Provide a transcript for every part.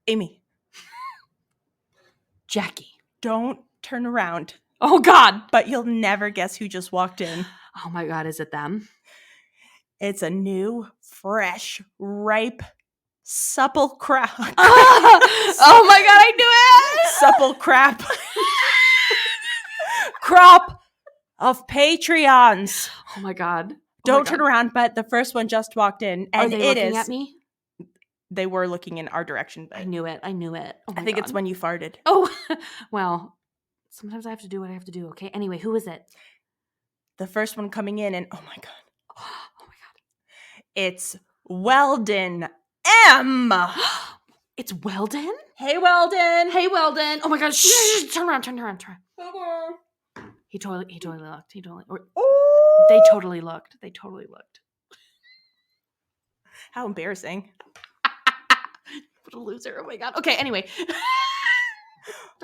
Amy. Jackie. Don't turn around. Oh, God. But you'll never guess who just walked in. Oh, my God. Is it them? It's a new, fresh, ripe, supple crap. Oh, my God. I knew it. Supple crap. Crop of Patreons. Oh, my God. Don't turn around, but the first one just walked in. And Are they looking at me? They were looking in our direction. But I knew it. Oh, I think it's when you farted. Oh, well, sometimes I have to do what I have to do, okay? Anyway, who is it? The first one coming in, and oh my God. Oh my God. It's Weldon M. It's Weldon? Hey, Weldon. Hey, Weldon. Oh my God. Shh. Turn around. He totally looked. They totally looked. How embarrassing. What a loser. Oh my God. Okay, anyway.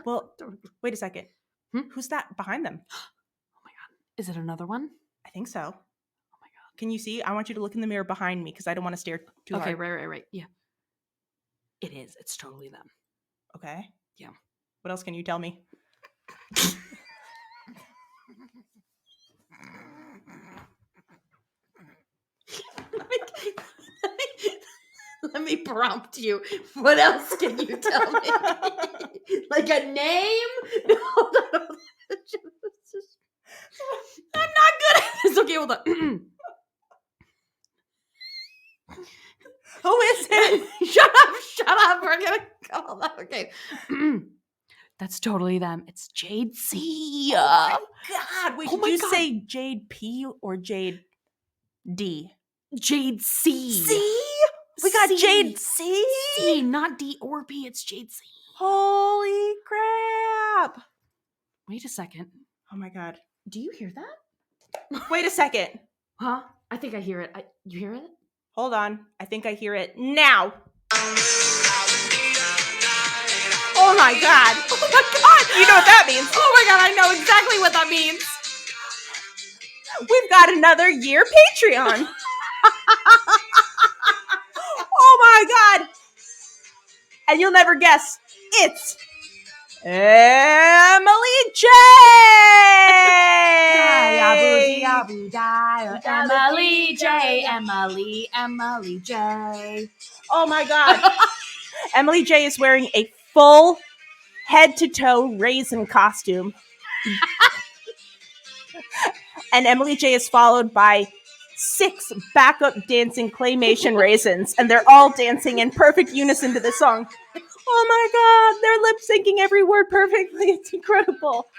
Well, wait a second. Who's that behind them? Oh my God. Is it another one? I think so. Oh my God. Can you see? I want you to look in the mirror behind me because I don't want to stare too hard. Okay, right. Yeah. It is. It's totally them. Okay. Yeah. What else can you tell me? Let me prompt you. What else can you tell me? Like a name? No. I'm not good at this. Okay, hold on. Who is it? Shut up. We're gonna call that. Okay. That's totally them. It's Jade C. Oh my God. Wait, Oh did you say Jade P or Jade D? Jade C. C? We got Jade C? C, not D or P. It's Jade C. Holy crap. Wait a second. Oh my God. Do you hear that? Wait a second. Huh? I think I hear it. You hear it? Hold on. I think I hear it now. Oh my God. Oh my God. You know what that means. Oh my God. I know exactly what that means. We've got another year Patreon. Oh my God. And you'll never guess. It's Emily J. Emily J. Oh my God. Emily J is wearing a full head-to-toe raisin costume. And Emily J is followed by 6 backup dancing claymation raisins, and they're all dancing in perfect unison to this song. Oh my God, they're lip syncing every word perfectly. It's incredible.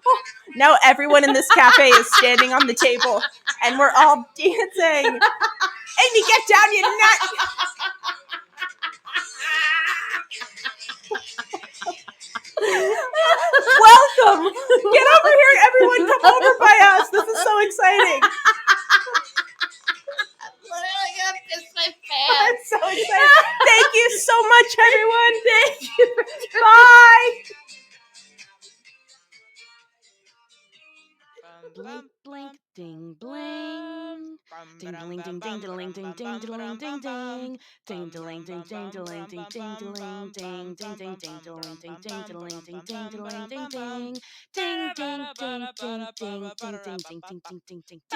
Oh, now everyone in this cafe is standing on the table, and we're all dancing. Amy, get down, you nut! Welcome! Get over here, everyone! Come over by us. This is so exciting. Literally gonna piss my I'm pants. so excited. Thank you so much, everyone. Thank you. Bye. Blink, blink, ding, bling. Ding, ding, ding, ding, ding, ding, ding, ding, ding, ding. Ding, ding, ding, ding, ding, ding, ding, ding, ding, ding, ding, ding, ding, ding, ding, ding, ding, ding, ding, ding. Ding, ding, ding, ding, ding, ding, ding, ding, ding, ding, ding, ding, ding, ding, ding, ding,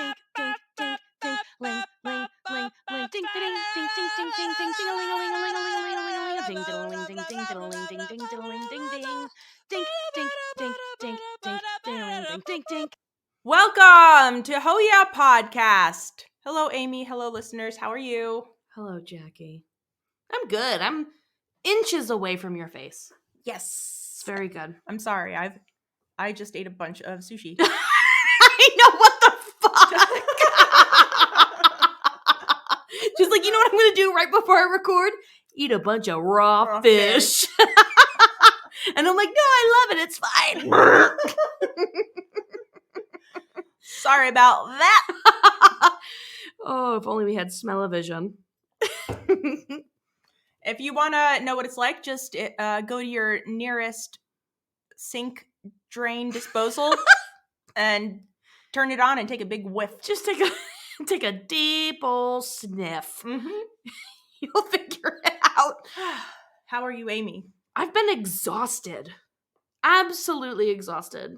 ling, ling, ling, ling, ding, ding, ding, ding, ding, ding, ding, ding, a ling, a ling, a ling, a ling, a ling, a ling, a ling, a ding, ding, ding, ding, ding, ding, ding, ding, ding, ding, ding, ding, ding, ding, ding, ding, ding, ding, ding, ding. Welcome to Hoya Podcast. Hello, Amy. Hello, listeners. How are you? Hello, Jackie. I'm good. I'm inches away from your face. Yes. It's very good. I'm sorry. I just ate a bunch of sushi. I know, what the fuck? Just like, you know what I'm going to do right before I record? Eat a bunch of raw fish. And I'm like, no, I love it. It's fine. Sorry about that. Oh, if only we had smell-o-vision. If you want to know what it's like, just go to your nearest sink drain disposal and turn it on and take a big whiff. Just take a deep old sniff. Mm-hmm. You'll figure it out. How are you, Amy? I've been exhausted. Absolutely exhausted.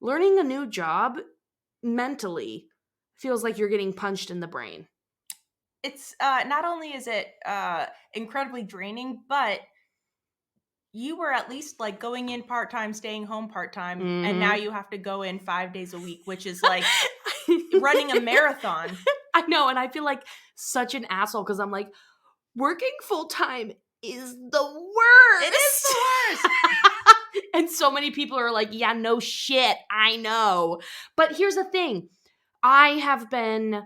Learning a new job mentally feels like you're getting punched in the brain. It's not only is it incredibly draining, but you were at least like going in part-time, staying home part-time, and now you have to go in 5 days a week, which is like running a marathon. I know, and I feel like such an asshole because I'm like, working full-time is the worst. It is the worst. And so many people are like, yeah, no shit, I know. But here's the thing. I have been,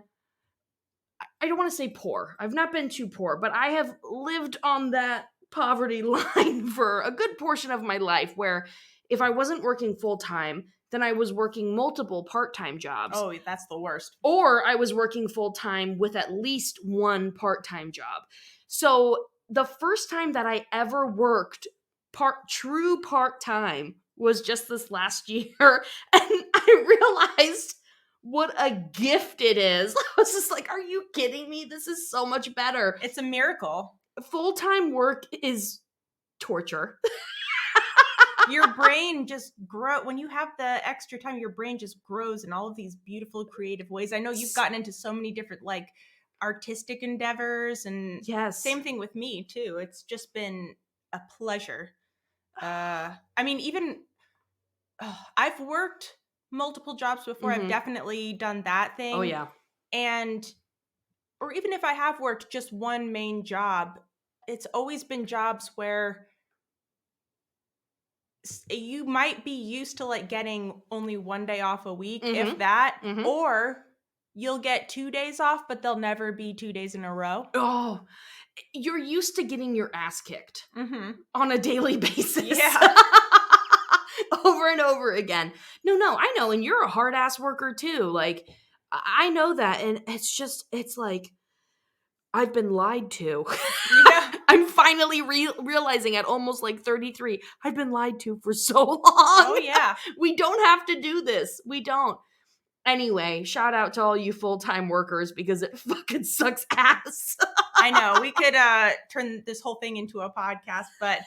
I don't want to say poor. I've not been too poor, but I have lived on that poverty line for a good portion of my life where if I wasn't working full-time, then I was working multiple part-time jobs. Oh, that's the worst. Or I was working full-time with at least one part-time job. So the first time that I ever worked true part-time was just this last year. And I realized what a gift it is. I was just like, are you kidding me? This is so much better. It's a miracle. Full-time work is torture. Your brain just grows when you have the extra time. Your brain just grows in all of these beautiful creative ways. I know you've gotten into so many different like artistic endeavors, and yes, same thing with me too. It's just been a pleasure. I mean, even I've worked multiple jobs before. I've definitely done that thing. Oh yeah. Or even if I have worked just one main job, it's always been jobs where you might be used to like getting only 1 day off a week, if that, or you'll get 2 days off, but they'll never be 2 days in a row. Oh, you're used to getting your ass kicked on a daily basis. Yeah. Over and over again. No, I know. And you're a hard ass worker too. Like, I know that. And it's like, I've been lied to. Yeah. I'm finally realizing at almost like 33, I've been lied to for so long. Oh, yeah. We don't have to do this. We don't. Anyway, shout out to all you full-time workers because it fucking sucks ass. I know. We could turn this whole thing into a podcast, but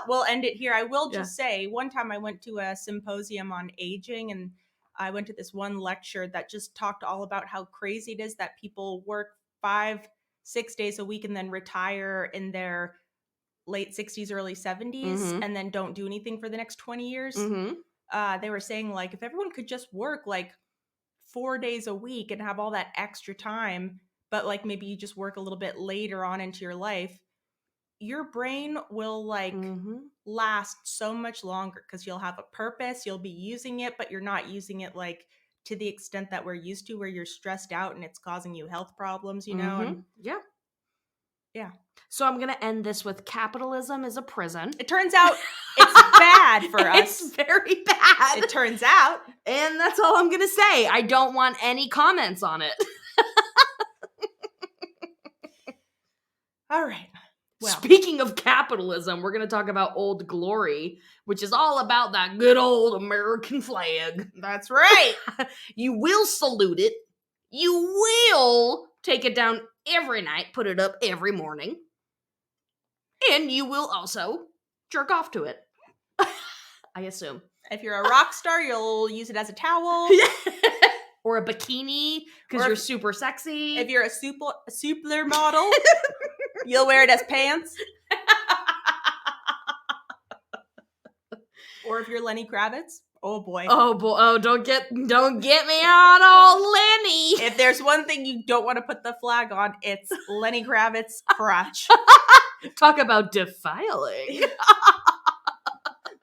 we'll end it here. I will just say, one time I went to a symposium on aging, and I went to this one lecture that just talked all about how crazy it is that people work 5-6 days a week and then retire in their late 60s, early 70s, and then don't do anything for the next 20 years. They were saying, like, if everyone could just work like 4 days a week and have all that extra time, but like maybe you just work a little bit later on into your life, your brain will like last so much longer because you'll have a purpose, you'll be using it, but you're not using it like to the extent that we're used to, where you're stressed out and it's causing you health problems, you know? And yeah. So I'm going to end this with capitalism is a prison. It turns out it's bad for us. It's very bad. It turns out. And that's all I'm going to say. I don't want any comments on it. All right. Well, speaking of capitalism, we're going to talk about Old Glory, which is all about that good old American flag. That's right. You will salute it. You will take it down every night, put it up every morning. And you will also jerk off to it. I assume. If you're a rock star, you'll use it as a towel. Or a bikini, because you're super sexy. If you're a super model, you'll wear it as pants. Or if you're Lenny Kravitz, oh boy. Oh, don't get me on old Lenny. If there's one thing you don't want to put the flag on, it's Lenny Kravitz's crotch. Talk about defiling.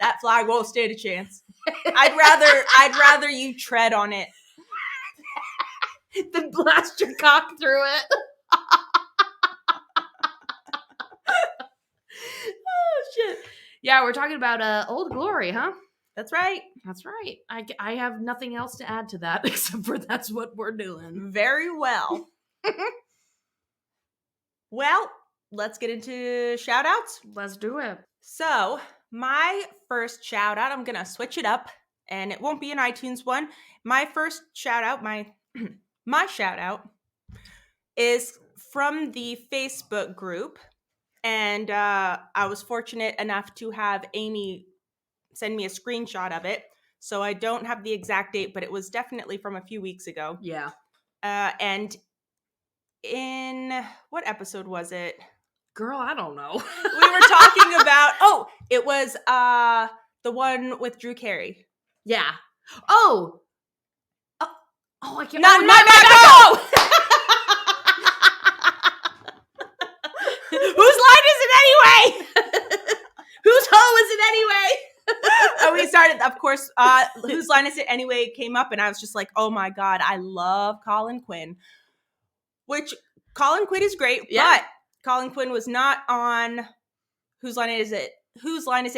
That flag won't stand a chance. I'd rather you tread on it than blast your cock through it. Oh shit. Yeah, we're talking about Old Glory, huh? That's right. That's right. I have nothing else to add to that except for that's what we're doing. Very well. Well, let's get into shout outs. Let's do it. So, my first shout out, I'm going to switch it up, and it won't be an iTunes one. My first shout out, my shout out is from the Facebook group, And I was fortunate enough to have Amy send me a screenshot of it. So I don't have the exact date, but it was definitely from a few weeks ago. Yeah. And in what episode was it? Girl, I don't know. We were talking about, it was the one with Drew Carey. Yeah. Oh, I can't. Not my Whose line is it anyway? Whose hoe is it anyway? We started, of course, Whose Line Is It Anyway came up, and I was just like, oh my God, I love Colin Quinn. Which, Colin Quinn is great, Yeah. but Colin Quinn was not on Whose Line Is It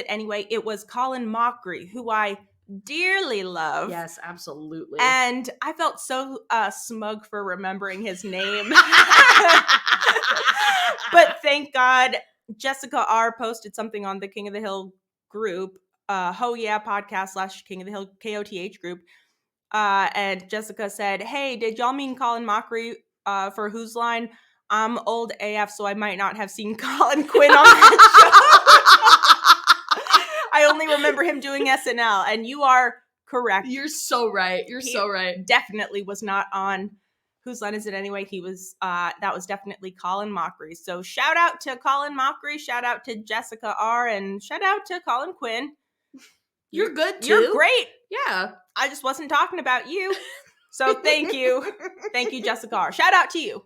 Anyway. It was Colin Mockery, who I dearly love. Yes, absolutely. And I felt so smug for remembering his name. But thank God, Jessica R. posted something on the King of the Hill group, Ho Yeah Podcast / King of the Hill KOTH group. And Jessica said, hey, did y'all mean Colin Mockery for Whose Line? I'm old AF, so I might not have seen Colin Quinn on that show. I only remember him doing SNL, and you are correct. You're so right. You're so right. Definitely was not on Whose Line Is It Anyway? He was, that was definitely Colin Mockery. So shout out to Colin Mockery, shout out to Jessica R, and shout out to Colin Quinn. You're good too. You're great. Yeah. I just wasn't talking about you. So thank you. Thank you, Jessica R. Shout out to you.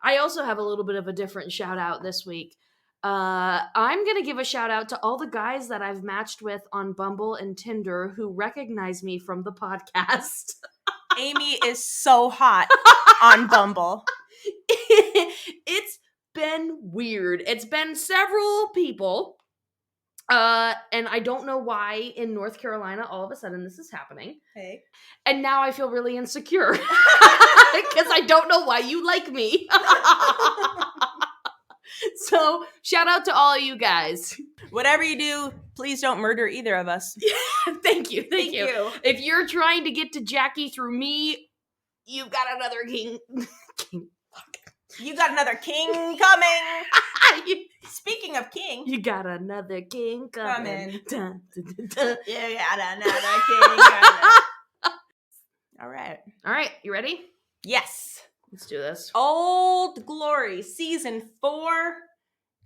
I also have a little bit of a different shout out this week. I'm going to give a shout out to all the guys that I've matched with on Bumble and Tinder who recognize me from the podcast. Amy is so hot on Bumble. It's been weird. It's been several people. And I don't know why in North Carolina all of a sudden this is happening. Hey. And now I feel really insecure because I don't know why you like me. So shout out to all you guys. Whatever you do, please don't murder either of us. Thank you. Thank you. If you're trying to get to Jackie through me, you've got another king. You got another king coming. Speaking of king. You got another king coming. Dun, dun, dun, dun. You got another king coming. All right. You ready? Yes. Let's do this. Old Glory, Season 4,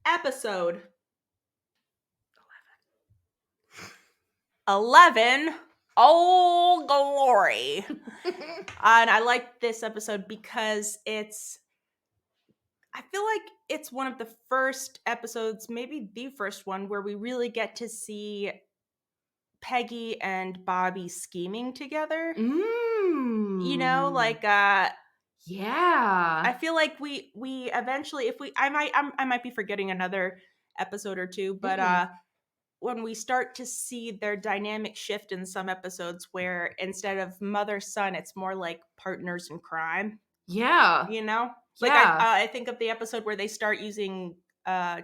Episode 11. Old Glory. And I like this episode because I feel like it's one of the first episodes, maybe the first one, where we really get to see Peggy and Bobby scheming together. You know, like yeah. I feel like we eventually, I might be forgetting another episode or two, but when we start to see their dynamic shift in some episodes where instead of mother-son, it's more like partners in crime. Yeah. You know? Like Yeah. I think of the episode where they start using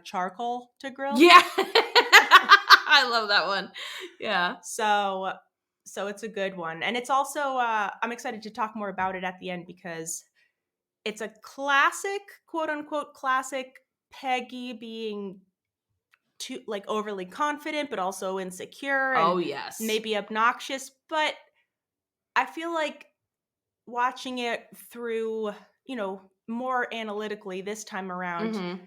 charcoal to grill. Yeah. I love that one. Yeah. So it's a good one. And it's also, I'm excited to talk more about it at the end because it's a classic, quote unquote, classic Peggy being too, like, overly confident, but also insecure. And yes. maybe obnoxious. But I feel like watching it through, more analytically this time around,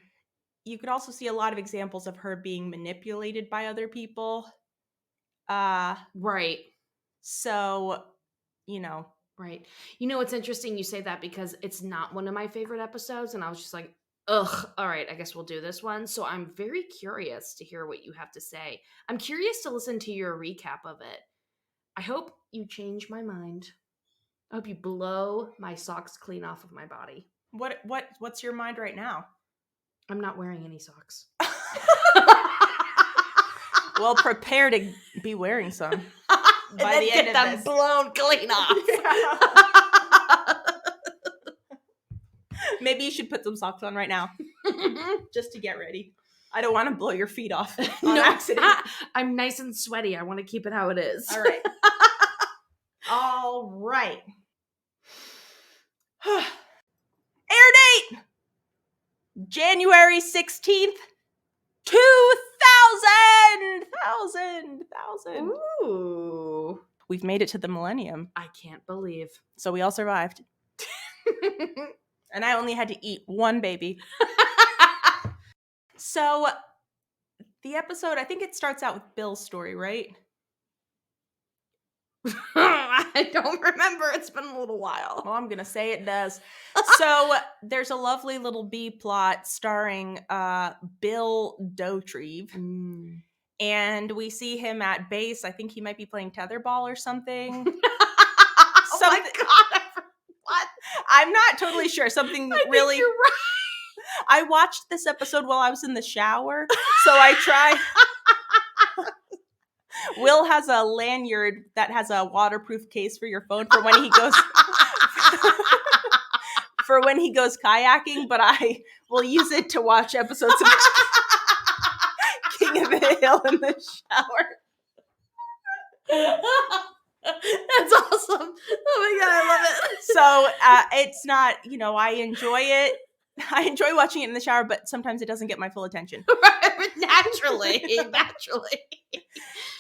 you could also see a lot of examples of her being manipulated by other people. Right. So, Right. It's interesting you say that because it's not one of my favorite episodes. And I was just like, ugh, all right, I guess we'll do this one. So I'm very curious to hear what you have to say. I'm curious to listen to your recap of it. I hope you change my mind. I hope you blow my socks clean off of my body. What's your mind right now? I'm not wearing any socks. Well, prepare to be wearing some. By the end of them this. blown clean off. Maybe you should put some socks on right now. Just to get ready. I don't want to blow your feet off on accident. I'm nice and sweaty. I want to keep it how it is. All right. All right. Air date! January 16th, 2000. Ooh. We've made it to the millennium. I can't believe. So we all survived. And I only had to eat one baby. So the episode, I think it starts out with Bill's story, right? I don't remember. It's been a little while. Well, I'm going to say it does. So there's a lovely little B plot starring Bill Dauterive. And we see him at base. I think he might be playing tetherball or something. Oh my God. What? I'm not totally sure. Something I really... think you're right. I watched this episode while I was in the shower. So I tried... Will has a lanyard that has a waterproof case for your phone for when he goes... for when he goes kayaking, but I will use it to watch episodes of King of the Hill in the shower. That's awesome. Oh my God, I love it. So it's not, I enjoy it. I enjoy watching it in the shower, but sometimes it doesn't get my full attention. Naturally.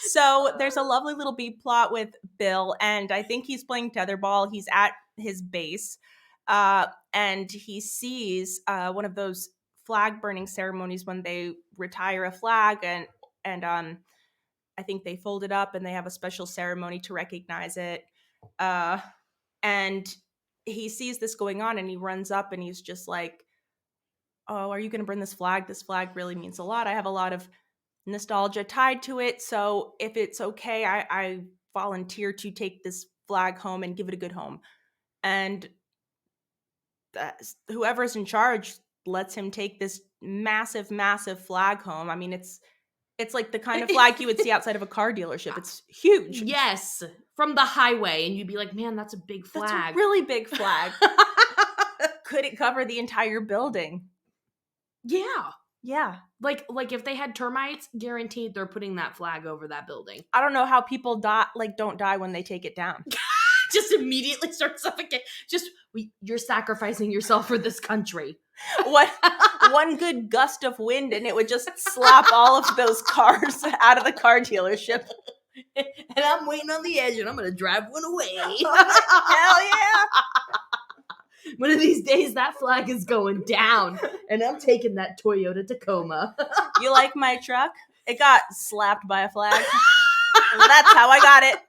So there's a lovely little B plot with Bill, and I think he's playing tetherball. He's at his base, and he sees one of those flag burning ceremonies when they retire a flag, and I think they fold it up and they have a special ceremony to recognize it. And he sees this going on and he runs up and he's just like, oh, are you going to burn this flag? This flag really means a lot. I have a lot of nostalgia tied to it. So if it's okay, I volunteer to take this flag home and give it a good home. And whoever's in charge lets him take this massive, massive flag home. I mean, it's like the kind of flag you would see outside of a car dealership. It's huge. Yes, from the highway, and you'd be like, man, that's a big flag. That's a really big flag. Could it cover the entire building? Yeah. Yeah. Like if they had termites, guaranteed they're putting that flag over that building. I don't know how people don't die when they take it down. Just immediately start suffocating. You're sacrificing yourself for this country. One good gust of wind and it would just slap all of those cars out of the car dealership. And I'm waiting on the edge and I'm going to drive one away. Hell yeah. One of these days that flag is going down and I'm taking that Toyota Tacoma. You like my truck? It got slapped by a flag. That's how I got it.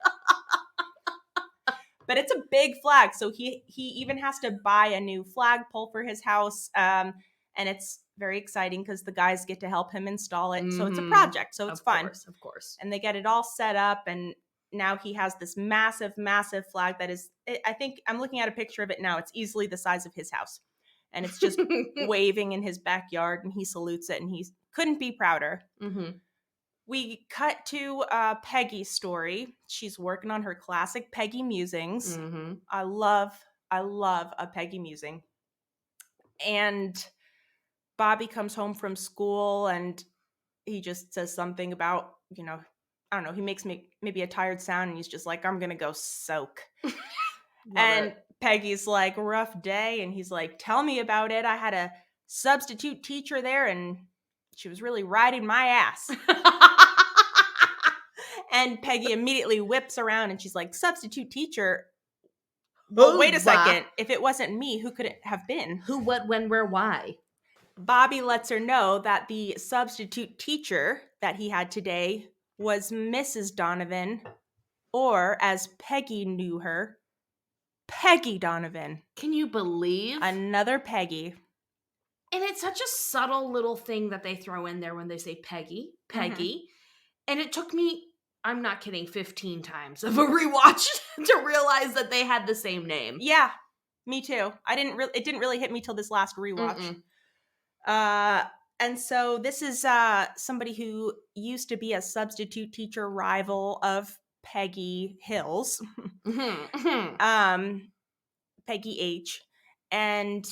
But it's a big flag, so he even has to buy a new flagpole for his house, and it's very exciting because the guys get to help him install it. So it's a project, so it's fun. Of course. And they get it all set up, and now he has this massive, massive flag that is, I think, I'm looking at a picture of it now. It's easily the size of his house. And it's just waving in his backyard, and he salutes it, and he couldn't be prouder. Mm-hmm. We cut to Peggy's story. She's working on her classic Peggy musings. Mm-hmm. I love a Peggy musing. And Bobby comes home from school and he just says something about, I don't know, he makes maybe a tired sound and he's just like, I'm going to go soak. And Peggy's like, rough day. And he's like, tell me about it. I had a substitute teacher there and she was really riding my ass. And Peggy immediately whips around and she's like, substitute teacher? Well, wait a second. If it wasn't me, who could it have been? Who, what, when, where, why? Bobby lets her know that the substitute teacher that he had today was Mrs. Donovan, or as Peggy knew her, Peggy Donovan. Can you believe? Another Peggy. And it's such a subtle little thing that they throw in there when they say Peggy. Mm-hmm. And it took me, I'm not kidding, 15 times of a rewatch to realize that they had the same name. Yeah, me too. It didn't really hit me till this last rewatch. And so this is somebody who used to be a substitute teacher rival of Peggy Hills, Peggy H. And,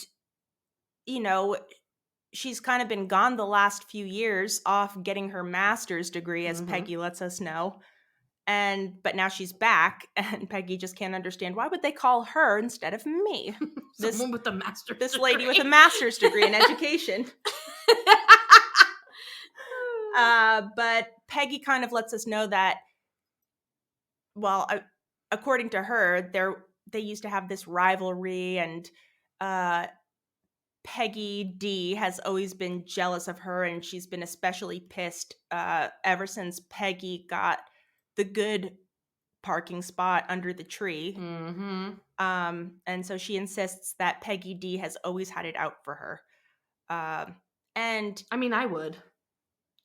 she's kind of been gone the last few years off getting her master's degree, as Peggy lets us know. But now she's back, and Peggy just can't understand, why would they call her instead of me? Someone with a master's This degree. lady with a master's degree in education. But Peggy kind of lets us know that, well, according to her, they used to have this rivalry, and Peggy D has always been jealous of her, and she's been especially pissed ever since Peggy got the good parking spot under the tree. Mm-hmm. And so she insists that Peggy D has always had it out for her. And I mean, I would.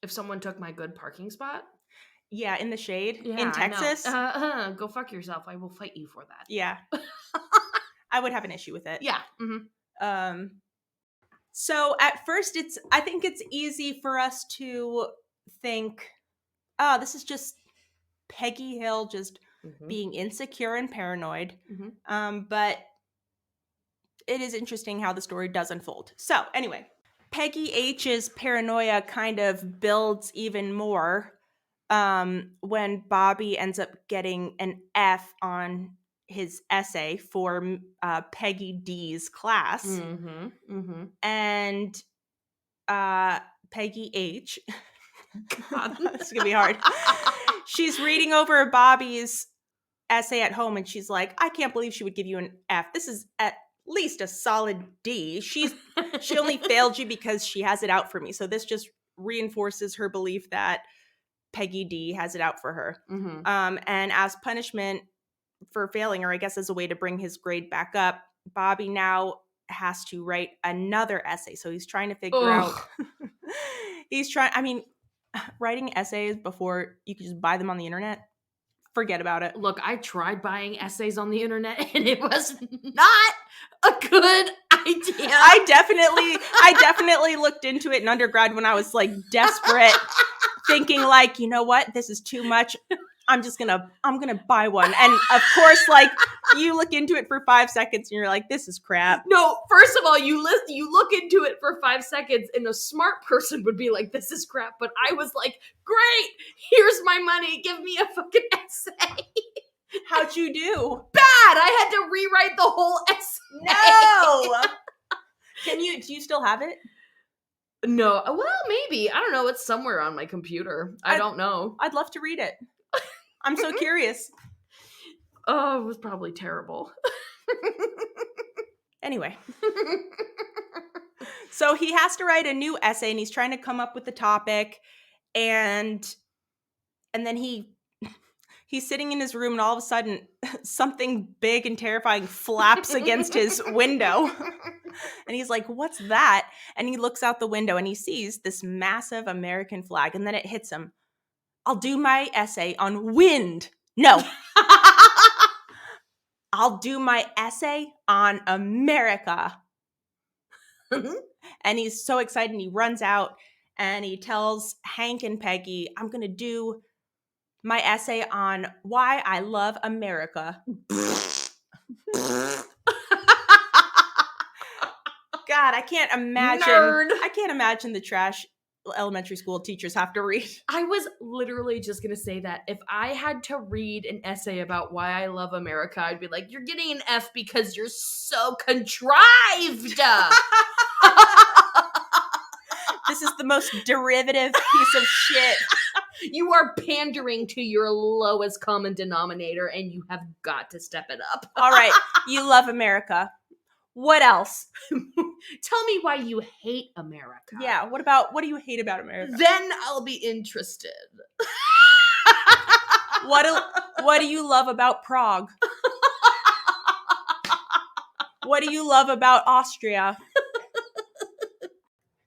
If someone took my good parking spot. yeah, in the shade, Yeah, in Texas. Go fuck yourself. I will fight you for that. Yeah. I would have an issue with it. Yeah. Mm-hmm. So at first I think it's easy for us to think, oh, this is just Peggy Hill just being insecure and paranoid. But it is interesting how the story does unfold. So anyway, Peggy H's paranoia kind of builds even more when Bobby ends up getting an F on his essay for Peggy D's class. And Peggy H, God, this is gonna be hard. She's reading over Bobby's essay at home, and she's like, I can't believe she would give you an F. This is at least a solid D. She only failed you because she has it out for me. So this just reinforces her belief that Peggy D has it out for her. And as punishment for failing her, I guess as a way to bring his grade back up, Bobby now has to write another essay. So he's trying to figure out writing essays before you could just buy them on the internet, forget about it. Look, I tried buying essays on the internet, and it was not a good idea. I definitely looked into it in undergrad when I was like desperate, thinking like, you know what, this is too much. I'm gonna buy one. And of course, like, you look into it for 5 seconds and you're like, this is crap. No, first of all, you look into it for 5 seconds, and a smart person would be like, this is crap. But I was like, great, here's my money, give me a fucking essay. How'd you do? Bad. I had to rewrite the whole essay. No. Do you still have it? No. Well, maybe. I don't know. It's somewhere on my computer. I don't know. I'd love to read it. I'm so curious. Oh, it was probably terrible. Anyway. So he has to write a new essay, and he's trying to come up with the topic, and then he's sitting in his room, and all of a sudden something big and terrifying flaps against his window. And he's like, what's that? And he looks out the window and he sees this massive American flag, and then it hits him. I'll do my essay on wind. No. I'll do my essay on America. And he's so excited, and he runs out and he tells Hank and Peggy, I'm going to do my essay on why I love America. God, I can't imagine. Nerd. I can't imagine the trash elementary school teachers have to read. I was literally just going to say that if I had to read an essay about why I love America, I'd be like, you're getting an F because you're so contrived. This is the most derivative piece of shit. You are pandering to your lowest common denominator, and you have got to step it up. All right, you love America. What else? Tell me why you hate America. Yeah, what do you hate about America? Then I'll be interested. What do you love about Prague? What do you love about Austria?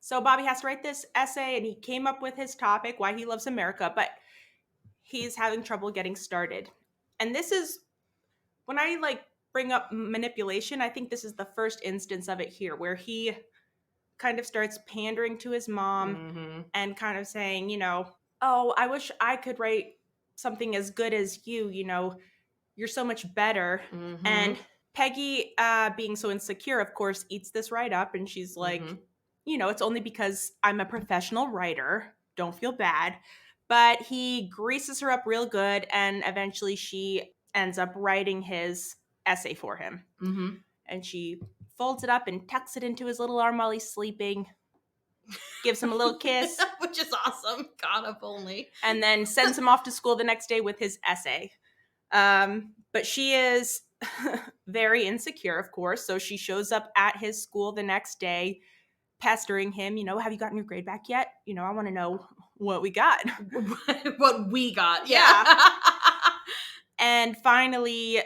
So Bobby has to write this essay, and he came up with his topic, why he loves America, but he's having trouble getting started. And this is, when I bring up manipulation, I think this is the first instance of it here, where he kind of starts pandering to his mom and kind of saying, oh, I wish I could write something as good as you, you're so much better. And Peggy, being so insecure, of course, eats this right up, and she's like, it's only because I'm a professional writer. Don't feel bad. But he greases her up real good, and eventually she ends up writing his essay for him. Mm-hmm. And she folds it up and tucks it into his little arm while he's sleeping, gives him a little kiss, Which is awesome. God, if only. and then sends him off to school the next day with his essay. But she is very insecure, of course, so she shows up at his school the next day, pestering him, have you gotten your grade back yet? I want to know what we got. What we got. Yeah. And finally,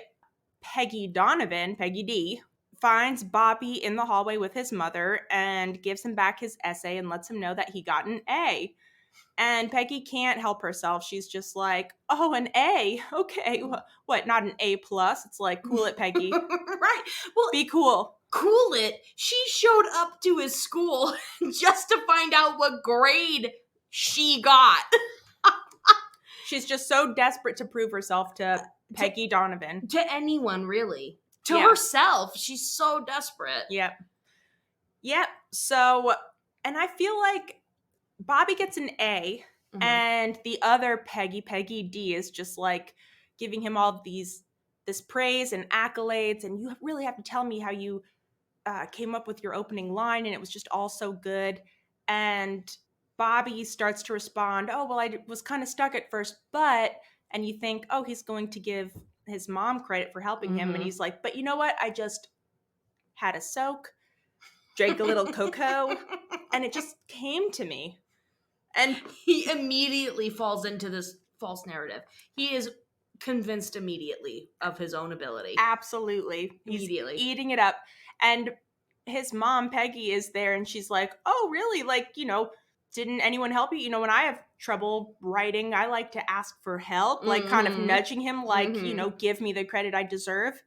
Peggy D, finds Bobby in the hallway with his mother and gives him back his essay and lets him know that he got an A. And Peggy can't help herself. She's just like, oh, an A. Okay. What, not an A+? It's like, cool it, Peggy. Right. Well, be cool. Cool it. She showed up to his school just to find out what grade she got. She's just so desperate to prove herself to Peggy Donovan. To anyone, really. To Yeah. herself. She's so desperate. Yep. So, and I feel like Bobby gets an A, and the other Peggy D, is just like giving him all this praise and accolades, and you really have to tell me how you came up with your opening line, and it was just all so good. And Bobby starts to respond, oh, well, I was kind of stuck at first, and you think, oh, he's going to give his mom credit for helping him, and he's like, but you know what? I just had a soak, drank a little cocoa, and it just came to me. And he immediately falls into this false narrative. He is convinced immediately of his own ability. Absolutely. Immediately. He's eating it up. And his mom, Peggy, is there, and she's like, oh, really? Like, didn't anyone help you? When I have trouble writing, I like to ask for help, like kind of nudging him, like, give me the credit I deserve.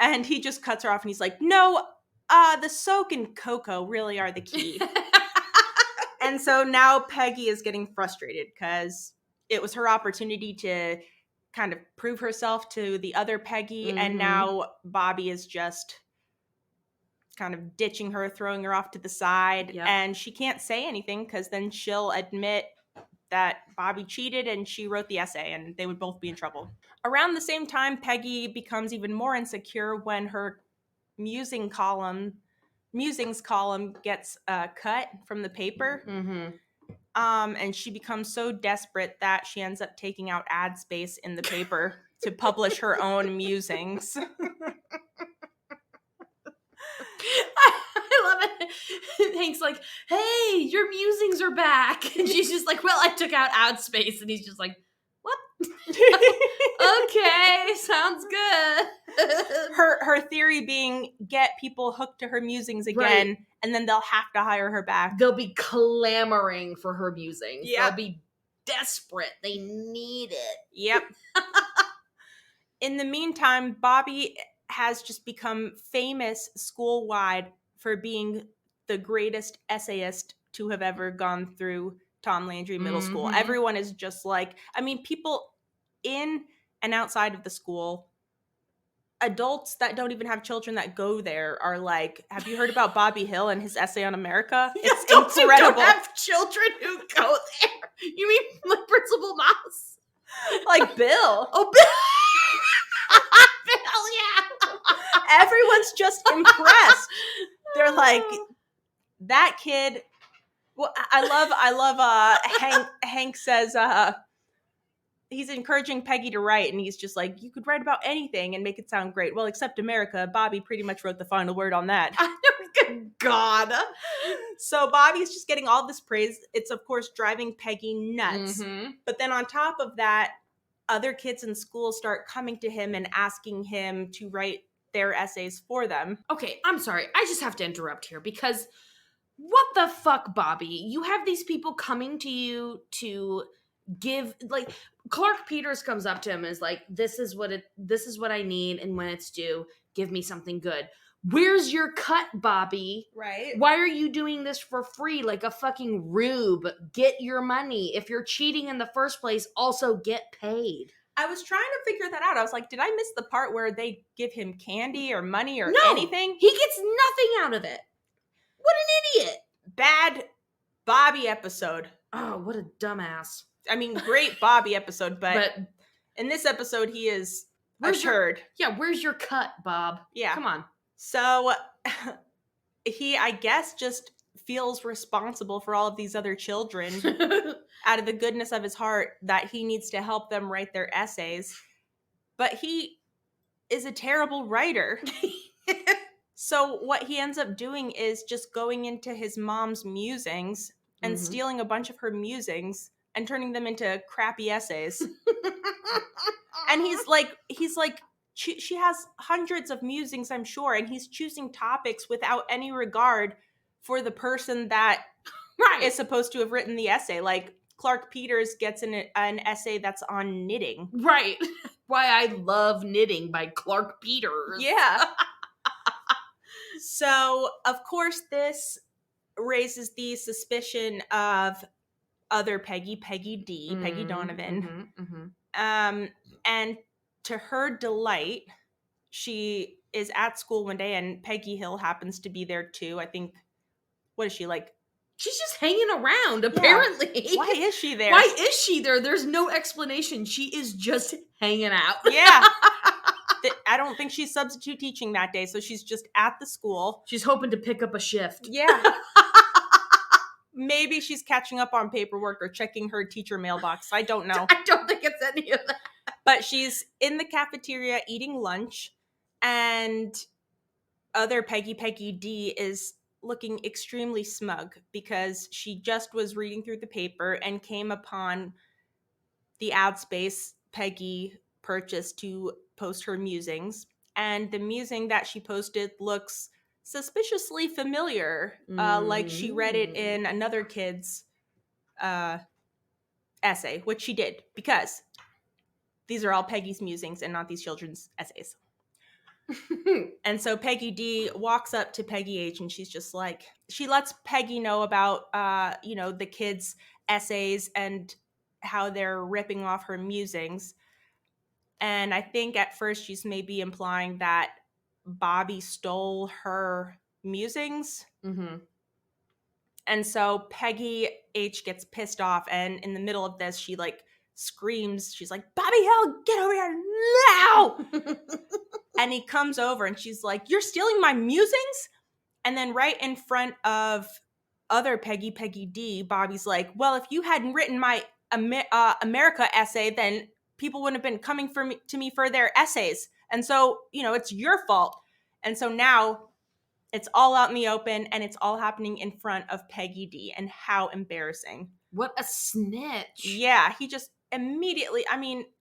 And he just cuts her off, and he's like, no, the soak and cocoa really are the key. And so now Peggy is getting frustrated because it was her opportunity to kind of prove herself to the other Peggy, and now Bobby is just kind of ditching her, throwing her off to the side, and she can't say anything because then she'll admit that Bobby cheated and she wrote the essay, and they would both be in trouble. Around the same time, Peggy becomes even more insecure when her musings column gets cut from the paper. And she becomes so desperate that she ends up taking out ad space in the paper to publish her own musings. I love it. Hank's like, hey, your musings are back. And she's just like, well, I took out ad space. And he's just like, what? Okay, sounds good. Her theory being get people hooked to her musings again, right, and then they'll have to hire her back. They'll be clamoring for her musings. Yep. They'll be desperate. They need it. Yep. In the meantime, Bobby has just become famous school-wide for being the greatest essayist to have ever gone through Tom Landry Middle School. Everyone is just like, people in and outside of the school, adults that don't even have children that go there are like, have you heard about Bobby Hill and his essay on America? It's adults incredible. Who don't have children who go there. You mean like Principal Mouse? Like Bill. Oh, Bill. Bill, yeah. Everyone's just impressed. They're like, that kid. Well, I love Hank says he's encouraging Peggy to write, and he's just like, you could write about anything and make it sound great. Well, except America. Bobby pretty much wrote the final word on that. Good God. So Bobby's just getting all this praise. It's, of course, driving Peggy nuts. But then on top of that, other kids in school start coming to him and asking him to write their essays for them. Okay, I'm sorry. I just have to interrupt here because what the fuck, Bobby? You have these people coming to you to give, like, Clark Peters comes up to him and is like, this is what I need, and when it's due, give me something good. Where's your cut, Bobby? Right. Why are you doing this for free like a fucking rube? Get your money. If you're cheating in the first place, also get paid. I was trying to figure that out. I was like, did I miss the part where they give him candy or money or anything? He gets nothing out of it. What an idiot. Bad Bobby episode. Oh, what a dumbass. I mean, great Bobby episode, but But in this episode, he is a where's your turd. where's your cut, Bob? Yeah. Come on. So he, I guess, just feels responsible for all of these other children out of the goodness of his heart that he needs to help them write their essays. But he is a terrible writer. So what he ends up doing is just going into his mom's musings and stealing a bunch of her musings and turning them into crappy essays. And he's like, she has hundreds of musings, I'm sure, and he's choosing topics without any regard for the person that is supposed to have written the essay. Like Clark Peters gets an essay that's on knitting. Right. Why I Love Knitting by Clark Peters. Yeah. So, of course, this raises the suspicion of other Peggy D, Peggy Donovan. And to her delight, she is at school one day and Peggy Hill happens to be there too. I think, what is she, like? She's just hanging around, apparently. Why is she there? Why is she there? There's no explanation. She is just hanging out. Yeah. I don't think she's substitute teaching that day, so she's just at the school. She's hoping to pick up a shift. Yeah. Maybe she's catching up on paperwork or checking her teacher mailbox. I don't know. I don't think it's any of that. But she's in the cafeteria eating lunch, and other Peggy D is looking extremely smug because she just was reading through the paper and came upon the ad space Peggy purchased to post her musings. And the musing that she posted looks suspiciously familiar, like she read it in another kid's essay, which she did, because these are all Peggy's musings and not these children's essays. And so Peggy D walks up to Peggy H and she's just like, she lets Peggy know about, the kids' essays and how they're ripping off her musings. And I think at first she's maybe implying that Bobby stole her musings. And so Peggy H gets pissed off, and in the middle of this, she like screams. She's like, "Bobby Hill, get over here now!" And he comes over, and she's like, "You're stealing my musings?" And then right in front of other Peggy D, Bobby's like, "Well, if you hadn't written my America essay, then people wouldn't have been coming to me for their essays. And so, it's your fault." And so now it's all out in the open, and it's all happening in front of Peggy D. And how embarrassing. What a snitch. Yeah, he just immediately,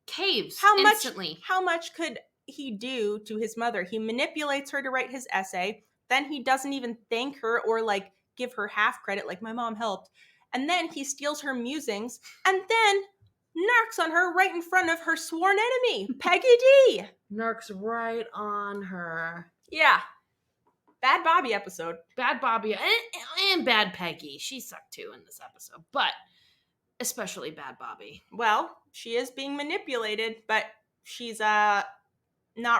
caves instantly. How much could he do to his mother? He manipulates her to write his essay. Then he doesn't even thank her or like give her half credit, like my mom helped. And then he steals her musings and then narcs on her right in front of her sworn enemy, Peggy D. Narcs right on her. Yeah. Bad Bobby episode. Bad Bobby and bad Peggy. She sucked too in this episode, but especially bad Bobby. Well, she is being manipulated, but she's not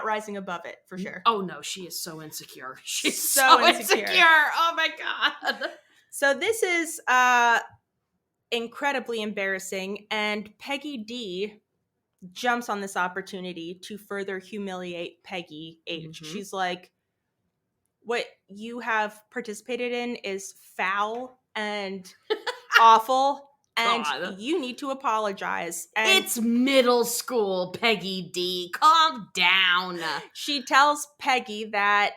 rising above it for sure. Oh no, she is so insecure. She's so insecure. Oh my God. So this is incredibly embarrassing, and Peggy D jumps on this opportunity to further humiliate Peggy H. She's like, "What you have participated in is foul and awful, and God. You need to apologize." And it's middle school, Peggy D. Calm down. She tells Peggy that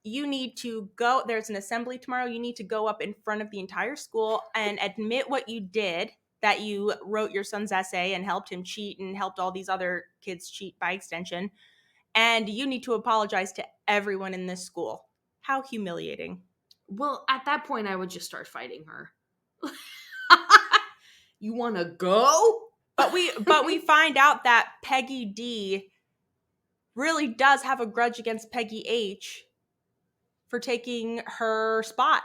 you need to go, there's an assembly tomorrow, you need to go up in front of the entire school and admit what you did, that you wrote your son's essay and helped him cheat and helped all these other kids cheat by extension. And you need to apologize to everyone in this school. How humiliating. Well, at that point, I would just start fighting her. You want to go? But we find out that Peggy D really does have a grudge against Peggy H for taking her spot.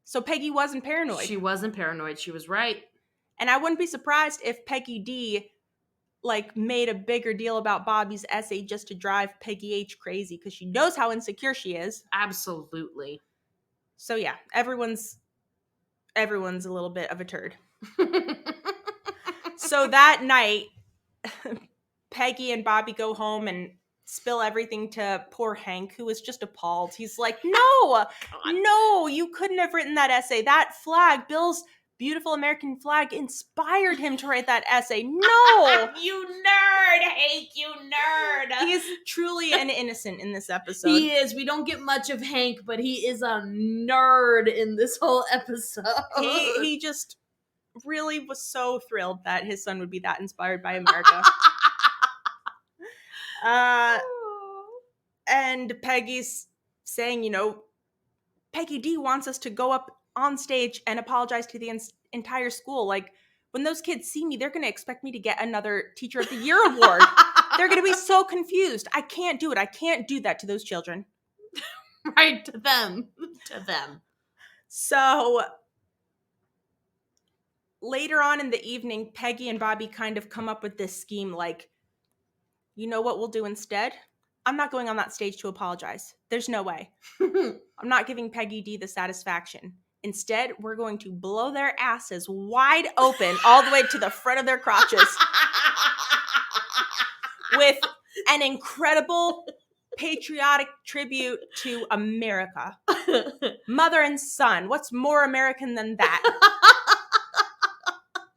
So Peggy wasn't paranoid. She wasn't paranoid. She was right. And I wouldn't be surprised if Peggy D made a bigger deal about Bobby's essay just to drive Peggy H crazy, because she knows how insecure she is. Absolutely. So yeah, everyone's everyone's a little bit of a turd. So that night, Peggy and Bobby go home and spill everything to poor Hank, who is just appalled. He's like, no, you couldn't have written that essay. That flag, Bill's beautiful American flag, inspired him to write that essay. No! You nerd, Hank, you nerd. He is truly an innocent in this episode. He is. We don't get much of Hank, but he is a nerd in this whole episode. He just really was so thrilled that his son would be that inspired by America. And Peggy's saying, Peggy D wants us to go up on stage and apologize to the entire school. Like, when those kids see me, they're going to expect me to get another Teacher of the Year award. They're going to be so confused. I can't do it. I can't do that to those children. Right, to them. So later on in the evening, Peggy and Bobby kind of come up with this scheme like, you know what we'll do instead? I'm not going on that stage to apologize. There's no way. I'm not giving Peggy D the satisfaction. Instead, we're going to blow their asses wide open all the way to the front of their crotches with an incredible patriotic tribute to America. Mother and son. What's more American than that?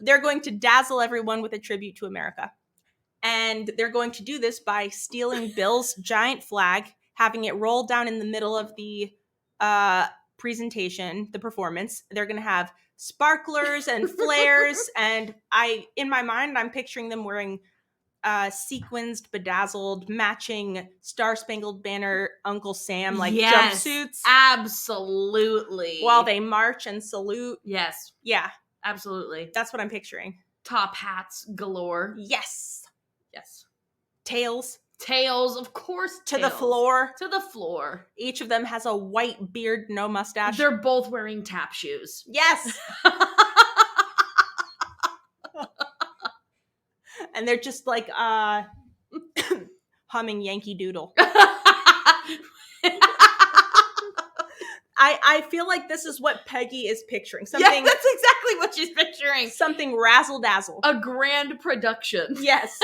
They're going to dazzle everyone with a tribute to America. And they're going to do this by stealing Bill's giant flag, having it roll down in the middle of the presentation, the performance. They're going to have sparklers and flares. And in my mind, I'm picturing them wearing sequenced, bedazzled, matching Star-Spangled Banner Uncle Sam jumpsuits. Absolutely. While they march and salute. Yes. Yeah. Absolutely. That's what I'm picturing. Top hats galore. Yes. Yes. Tails, of course. To the floor. To the floor. Each of them has a white beard, no mustache. They're both wearing tap shoes. Yes. And they're just like humming Yankee Doodle. I feel like this is what Peggy is picturing. Something. Yeah, that's exactly what she's picturing. Something razzle dazzle. A grand production. Yes.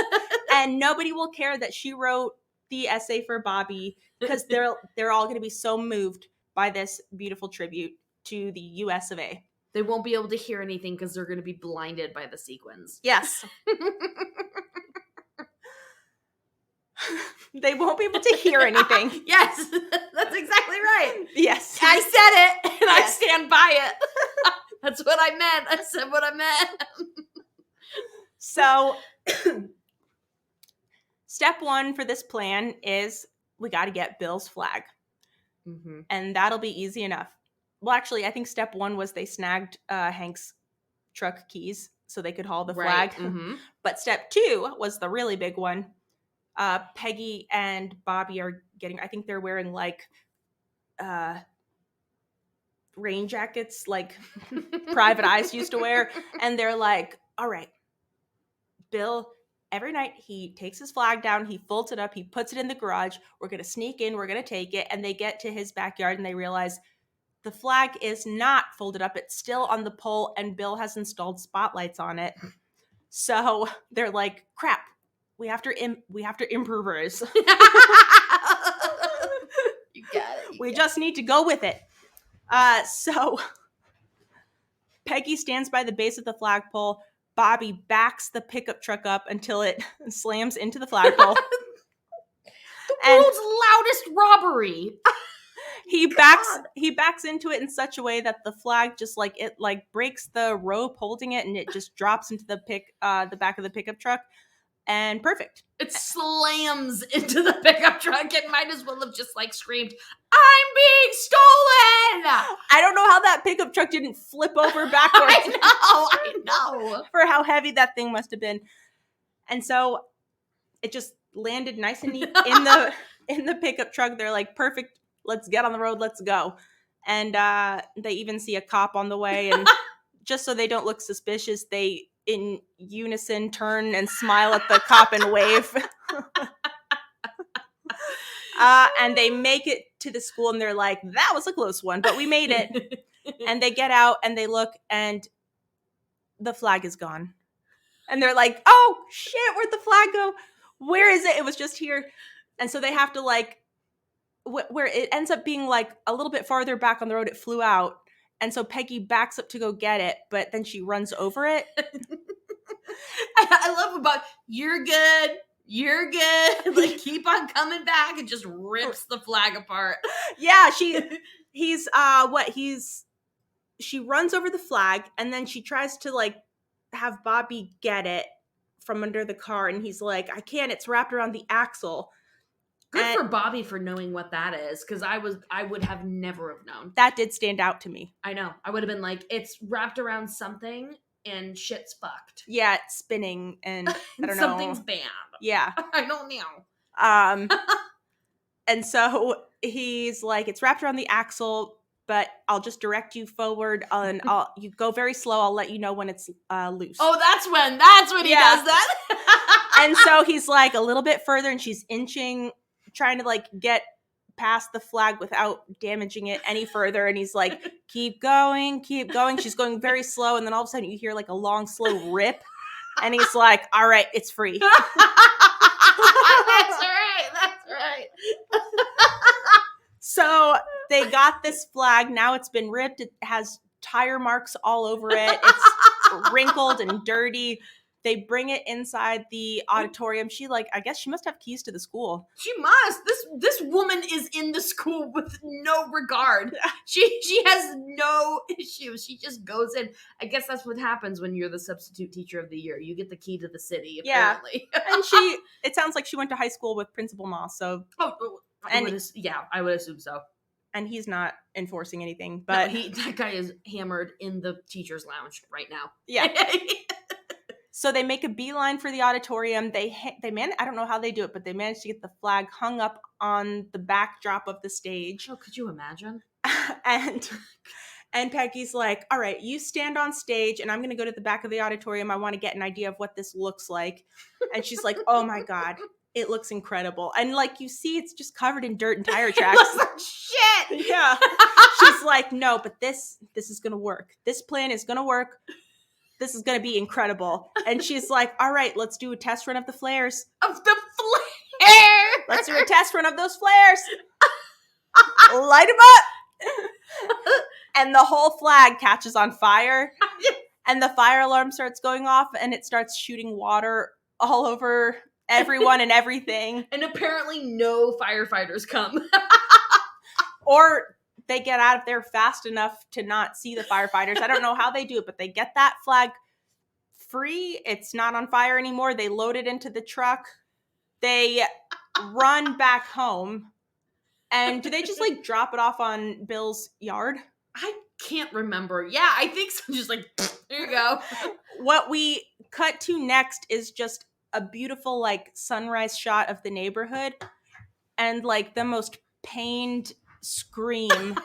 And nobody will care that she wrote the essay for Bobby because they're all going to be so moved by this beautiful tribute to the US of A. They won't be able to hear anything because they're going to be blinded by the sequins. Yes. They won't be able to hear anything. Yes, that's exactly right. Yes. I said it, and I stand by it. That's what I meant. I said what I meant. So, step one for this plan is we got to get Bill's flag. Mm-hmm. And that'll be easy enough. Well, actually, I think step one was they snagged Hank's truck keys so they could haul the flag. Mm-hmm. But step two was the really big one. Peggy and Bobby are I think they're wearing like rain jackets like Private Eyes used to wear. And they're like, all right, Bill, every night he takes his flag down, he folds it up, he puts it in the garage. We're going to sneak in, we're going to take it. And they get to his backyard and they realize the flag is not folded up. It's still on the pole and Bill has installed spotlights on it. So they're like, crap. We have to improvise. You got it. We just need to go with it. So Peggy stands by the base of the flagpole. Bobby backs the pickup truck up until it slams into the flagpole. The world's loudest robbery. He backs into it in such a way that the flag just breaks the rope holding it and it just drops into the back of the pickup truck. And perfect. It slams into the pickup truck. It might as well have just screamed, "I'm being stolen!" I don't know how that pickup truck didn't flip over backwards. I know. For how heavy that thing must have been. And so it just landed nice and neat in the pickup truck. They're like, perfect. Let's get on the road. Let's go. And they even see a cop on the way. And just so they don't look suspicious, they in unison turn and smile at the cop and wave. And they make it to the school and they're like, that was a close one, but we made it. And they get out and they look and the flag is gone. And they're like, oh shit, where'd the flag go? Where is it? It was just here. And so they have to like, where it ends up being like a little bit farther back on the road, it flew out. And so Peggy backs up to go get it, but then she runs over it. I love about, you're good. Like, keep on coming back, and just rips the flag apart. Yeah, she runs over the flag, and then she tries to like have Bobby get it from under the car, and he's like, I can't, it's wrapped around the axle. Good for Bobby for knowing what that is, because I would have never have known. That did stand out to me. I know. I would have been like, it's wrapped around something and shit's fucked. Yeah, it's spinning and I don't know. Something's bad. Yeah. I don't know. And so he's like, it's wrapped around the axle, but I'll just direct you forward and you go very slow. I'll let you know when it's loose. Oh, that's when he does that. And so he's like a little bit further and she's inching, trying to like get past the flag without damaging it any further. And he's like, keep going. She's going very slow. And then all of a sudden you hear like a long, slow rip. And he's like, all right, it's free. That's right. So they got this flag. Now it's been ripped. It has tire marks all over it. It's wrinkled and dirty. They bring it inside the auditorium. I guess she must have keys to the school. She must. This woman is in the school with no regard. She has no issues. She just goes in. I guess that's what happens when you're the substitute teacher of the year. You get the key to the city, apparently. Yeah. And it sounds like she went to high school with Principal Moss, so. I would assume so. And he's not enforcing anything, but. No, that guy is hammered in the teacher's lounge right now. Yeah. So they make a beeline for the auditorium. I don't know how they do it, but they managed to get the flag hung up on the backdrop of the stage. Oh, could you imagine? And Peggy's like, all right, you stand on stage and I'm going to go to the back of the auditorium. I want to get an idea of what this looks like. And she's like, oh my God, it looks incredible. And like you see, it's just covered in dirt and tire tracks. It looks like shit. Yeah. She's like, no, but this is going to work. This plan is going to work. This is going to be incredible. And she's like, all right, let's do a test run of the flares. Of the flares! Let's do a test run of those flares. Light them up. And the whole flag catches on fire. And the fire alarm starts going off and it starts shooting water all over everyone and everything. And apparently no firefighters come. Or they get out of there fast enough to not see the firefighters. I don't know how they do it, but they get that flag free. It's not on fire anymore. They load it into the truck. They run back home. And do they just like drop it off on Bill's yard? I can't remember. Yeah, I think so. Just like, there you go. What we cut to next is just a beautiful like sunrise shot of the neighborhood and like the most pained scream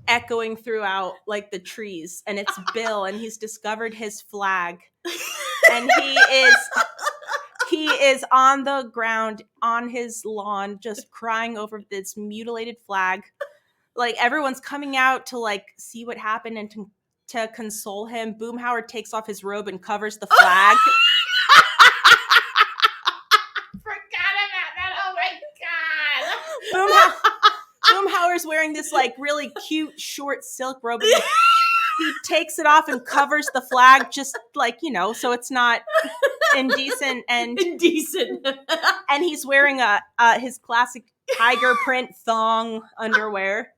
echoing throughout like the trees. And it's Bill and he's discovered his flag. And he is on the ground on his lawn just crying over this mutilated flag. Like everyone's coming out to like see what happened and to console him. Boomhauer takes off his robe and covers the flag. Forgot about that. Oh my God. Boomhauer's wearing this like really cute short silk robe. And he takes it off and covers the flag just like, so it's not indecent and and he's wearing his classic tiger print thong underwear.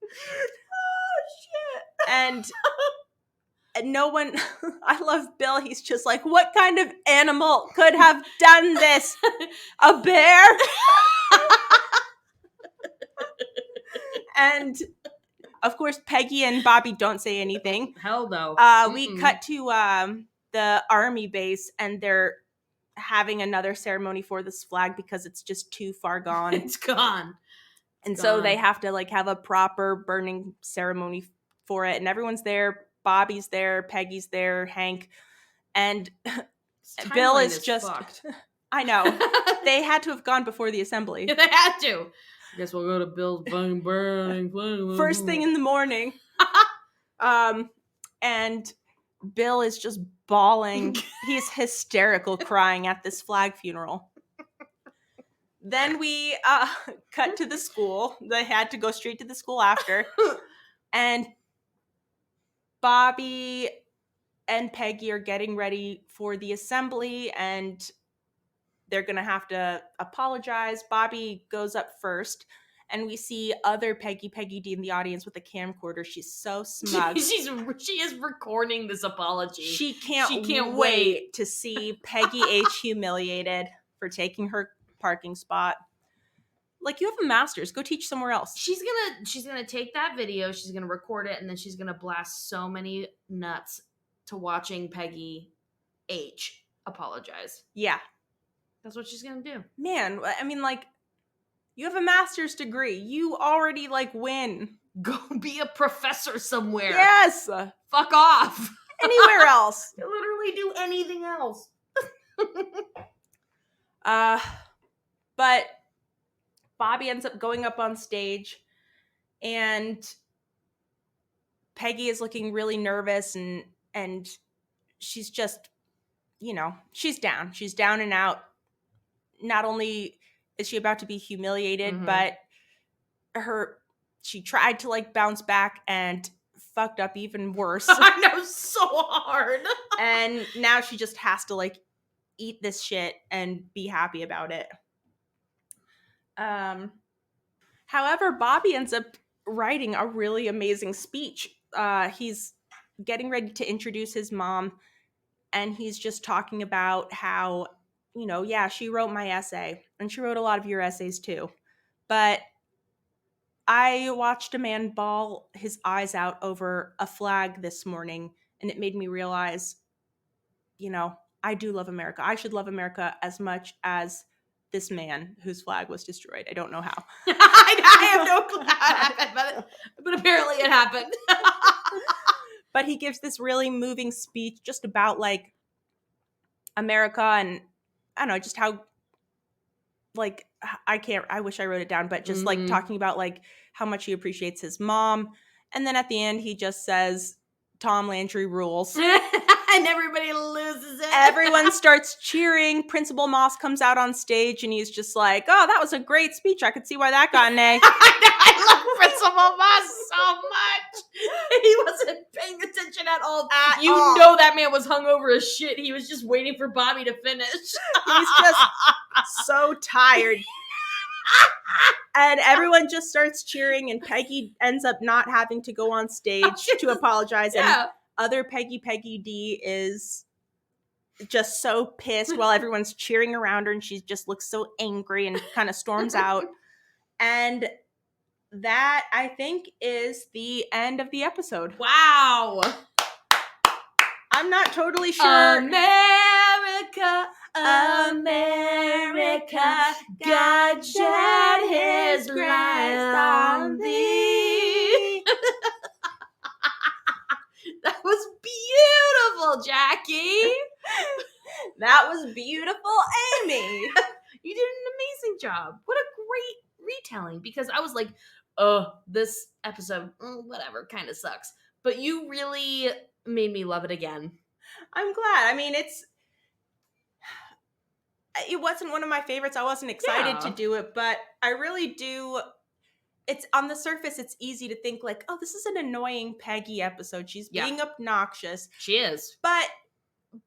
Oh shit. And no one, I love Bill. He's just like, what kind of animal could have done this? A bear? And of course, Peggy and Bobby don't say anything. Hell no. We cut to the army base and they're having another ceremony for this flag because it's just too far gone. It's gone. And so they have to like have a proper burning ceremony for it. And everyone's there. Bobby's there. Peggy's there. Hank. And Bill is just, fucked. I know. They had to have gone before the assembly. Yeah, they had to. Guess we'll go to Bill's fucking burning. First thing in the morning. And Bill is just bawling. He's hysterical crying at this flag funeral. Then we cut to the school. They had to go straight to the school after. And Bobby and Peggy are getting ready for the assembly, and they're going to have to apologize. Bobby goes up first, and we see other Peggy D in the audience with a camcorder. She's so smug. She is recording this apology. She can't wait to see Peggy H humiliated for taking her parking spot. Like, you have a master's. Go teach somewhere else. She's gonna take that video, she's gonna record it, and then she's gonna blast so many nuts to watching Peggy H apologize. Yeah. That's what she's gonna do. Man, I mean, like, you have a master's degree. You already, like, win. Go be a professor somewhere. Yes! Fuck off. Anywhere else. Literally do anything else. But Bobby ends up going up on stage, and Peggy is looking really nervous, and she's just, you know, she's down. She's down and out. Not only is she about to be humiliated, but she tried to, like, bounce back and fucked up even worse. I know, so hard. And now she just has to, like, eat this shit and be happy about it. However, Bobby ends up writing a really amazing speech. He's getting ready to introduce his mom, and he's just talking about how, you know, yeah, she wrote my essay, and she wrote a lot of your essays too. But I watched a man bawl his eyes out over a flag this morning, and it made me realize, you know, I do love America. I should love America as much as this man whose flag was destroyed. I don't know how. I have no clue how it happened, but apparently it happened. But he gives this really moving speech just about, like, America, and I don't know, just how, like, I wish I wrote it down, but just like talking about, like, how much he appreciates his mom. And then at the end, he just says, Tom Landry rules. And everybody loses it. Everyone starts cheering. Principal Moss comes out on stage, and he's just like, oh, that was a great speech. I could see why that got an A. I love Principal Moss so much. He wasn't paying attention at all. You know that man was hungover as shit. He was just waiting for Bobby to finish. He's just so tired. And everyone just starts cheering, and Peggy ends up not having to go on stage to apologize. Yeah. And other Peggy D is just so pissed while everyone's cheering around her, and she just looks so angry and kind of storms out. And that, I think, is the end of the episode. Wow. I'm not totally sure. America, America, God shed his light on thee. That was beautiful, Jackie. That was beautiful, Amy. You did an amazing job. What a great retelling, because I was like, this episode, whatever, kind of sucks. But you really made me love it again. I'm glad. I mean, it wasn't one of my favorites. I wasn't excited to do it, but I really do. It's on the surface, it's easy to think like, oh, this is an annoying Peggy episode. She's being obnoxious. She is. But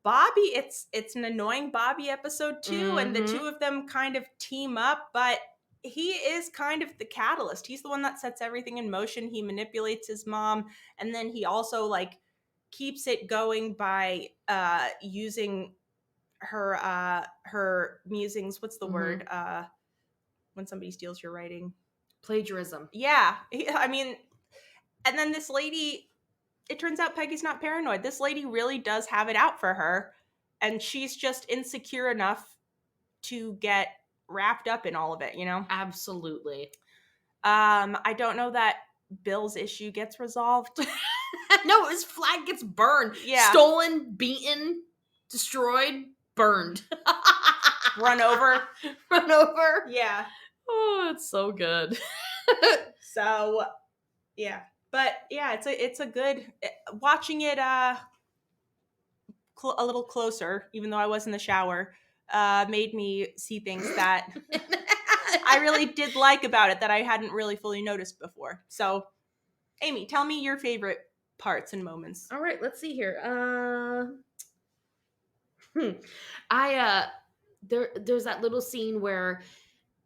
Bobby, it's an annoying Bobby episode too, and the two of them kind of team up, but he is kind of the catalyst. He's the one that sets everything in motion. He manipulates his mom, and then he also, like, keeps it going by using her musings. What's the word? When somebody steals your writing? Plagiarism. Yeah. I mean, and then this lady, it turns out Peggy's not paranoid. This lady really does have it out for her, and she's just insecure enough to get wrapped up in all of it, you know? Absolutely. I don't know that Bill's issue gets resolved. No, his flag gets burned. Yeah. Stolen, beaten, destroyed, burned. Run over. Run over. Yeah. Oh, it's so good. So, yeah. But yeah, it's a good watching it a little closer, even though I was in the shower, made me see things that I really did like about it that I hadn't really fully noticed before. So, Amy, tell me your favorite parts and moments. All right, let's see here. There's that little scene where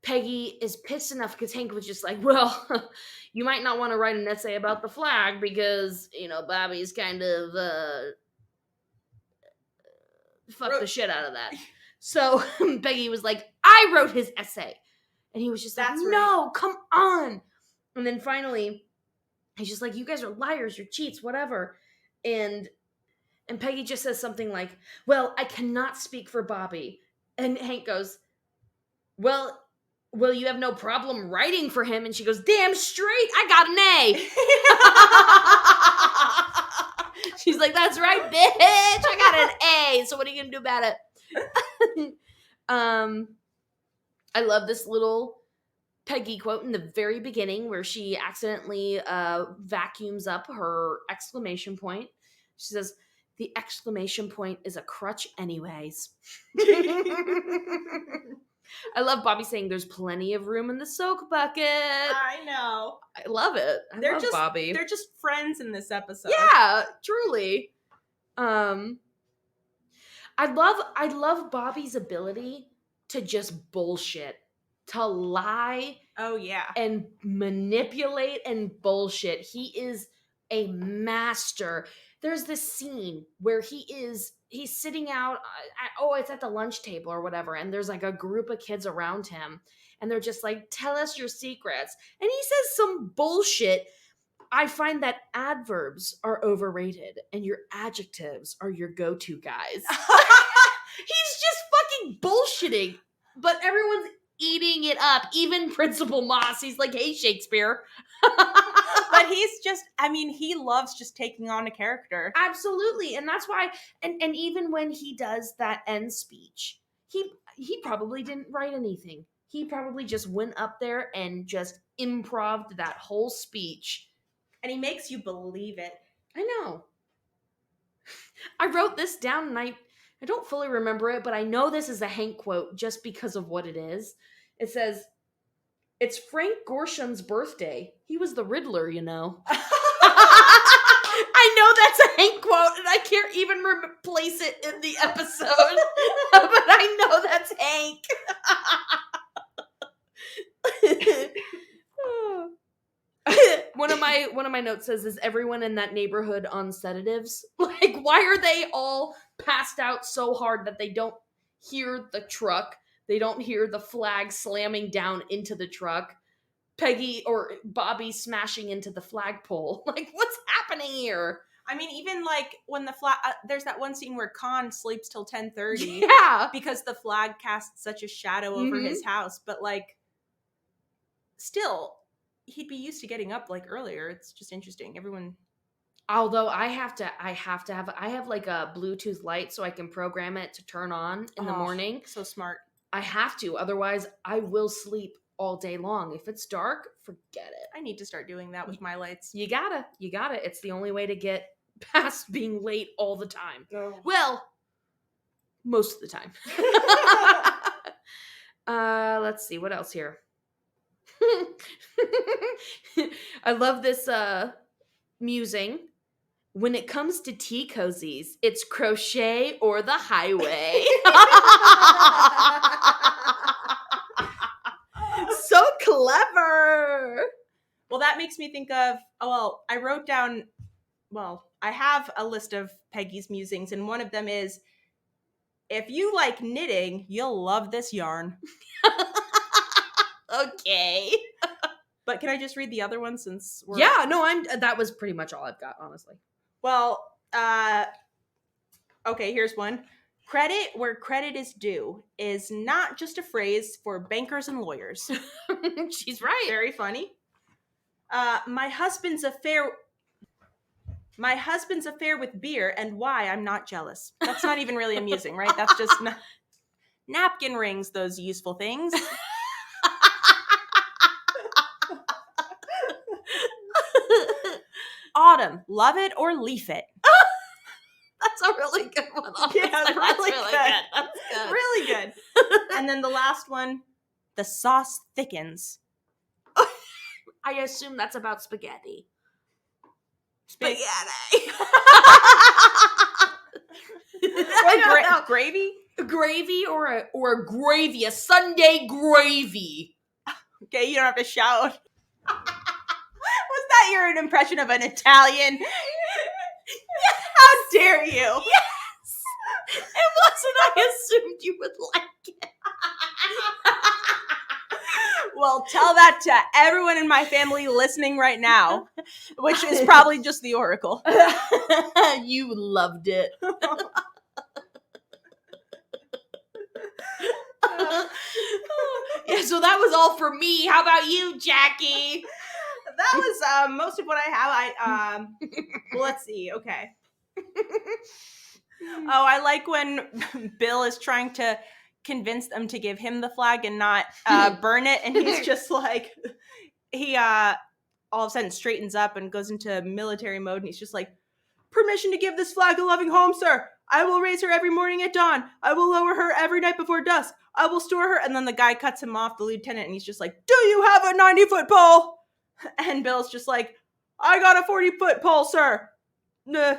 Peggy is pissed enough because Hank was just like, well, you might not want to write an essay about the flag because, Bobby's kind of fucked the shit out of that. So Peggy was like, I wrote his essay. And he was just like, no, come on. And then finally, he's just like, you guys are liars, you're cheats, whatever. And Peggy just says something like, well, I cannot speak for Bobby. And Hank goes, well, you have no problem writing for him. And she goes, damn straight, I got an A. She's like, that's right, bitch, I got an A. So what are you going to do about it? I love this little Peggy quote in the very beginning where she accidentally vacuums up her exclamation point. She says, the exclamation point is a crutch anyways. I love Bobby saying there's plenty of room in the soak bucket. I know. I love it. I love Bobby. They're just friends in this episode. Yeah, truly. I love Bobby's ability to just bullshit, to lie. Oh yeah. And manipulate and bullshit. He is a master. There's this scene where he's sitting out, it's at the lunch table or whatever, and there's like a group of kids around him, and they're just like, tell us your secrets. And he says some bullshit. I find that adverbs are overrated, and your adjectives are your go-to guys. He's just fucking bullshitting, but everyone's eating it up. Even Principal Moss, he's like, hey, Shakespeare. But he's just, he loves just taking on a character. Absolutely. And that's why, and even when he does that end speech, he probably didn't write anything. He probably just went up there and just improv'd that whole speech. And he makes you believe it. I know. I wrote this down and I don't fully remember it, but I know this is a Hank quote just because of what it is. It says, it's Frank Gorsham's birthday. He was the Riddler, you know. I know that's a Hank quote, and I can't even place it in the episode, but I know that's Hank. One of my notes says, is everyone in that neighborhood on sedatives? Like, why are they all passed out so hard that they don't hear the truck? They don't hear the flag slamming down into the truck. Peggy or Bobby smashing into the flagpole. Like, what's happening here? Even like when the flag, there's that one scene where Khan sleeps till 10:30. Yeah. Because the flag casts such a shadow over his house. But like, still, he'd be used to getting up like earlier. It's just interesting. Everyone. Although I have like a Bluetooth light so I can program it to turn on in the morning. So smart. I have to. Otherwise, I will sleep all day long. If it's dark, forget it. I need to start doing that with my lights. You gotta. It's the only way to get past being late all the time. Oh. Well, most of the time. Let's see. What else here? I love this musing. When it comes to tea cozies, it's crochet or the highway. So clever. Well, that makes me think of, I wrote down, I have a list of Peggy's musings, and one of them is, if you like knitting, you'll love this yarn. Okay. But can I just read the other one since we're... Yeah, no, that was pretty much all I've got, honestly. Well, okay, here's one. Credit where credit is due is not just a phrase for bankers and lawyers. She's right. Very funny. My husband's affair with beer and why I'm not jealous. That's not even really amusing, right? That's just napkin rings, those useful things. autumn. Love it or leaf it. That's a really good one. Honestly. Yeah, That's really really good. good. That's good. Really good. And then the last one, the sauce thickens. I assume that's about spaghetti. Big- I don't know. Gravy? Gravy or a gravy, a Sunday gravy. Okay, you don't have to shout. Was that your impression of an Italian? How dare you? Yes! It wasn't. I assumed you would like it. Well, tell that to everyone in my family listening right now, which is probably just the Oracle. You loved it. Yeah, so that was all for me. How about you, Jackie? That was most of what I have. Well, let's see. Okay. Oh, I like when Bill is trying to convince them to give him the flag and not burn it, and he's just like, he all of a sudden straightens up and goes into military mode, and he's just like, permission to give this flag a loving home, sir. I will raise her every morning at dawn. I will lower her every night before dusk. I will store her. And then the guy cuts him off, the lieutenant, and he's just like, do you have a 90-foot pole? And Bill's just like, I got a 40-foot pole, sir. Nah,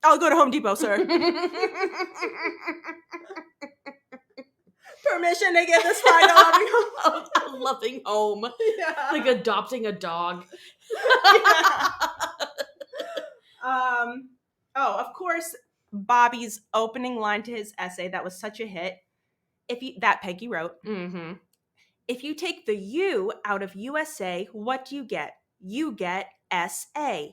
I'll go to Home Depot, sir. Permission to give this flag a loving home. A loving home. Yeah. Like adopting a dog. Yeah. Oh, of course, Bobby's opening line to his essay that was such a hit, that Peggy wrote. Mm-hmm. If you take the U out of USA, what do you get? You get SA.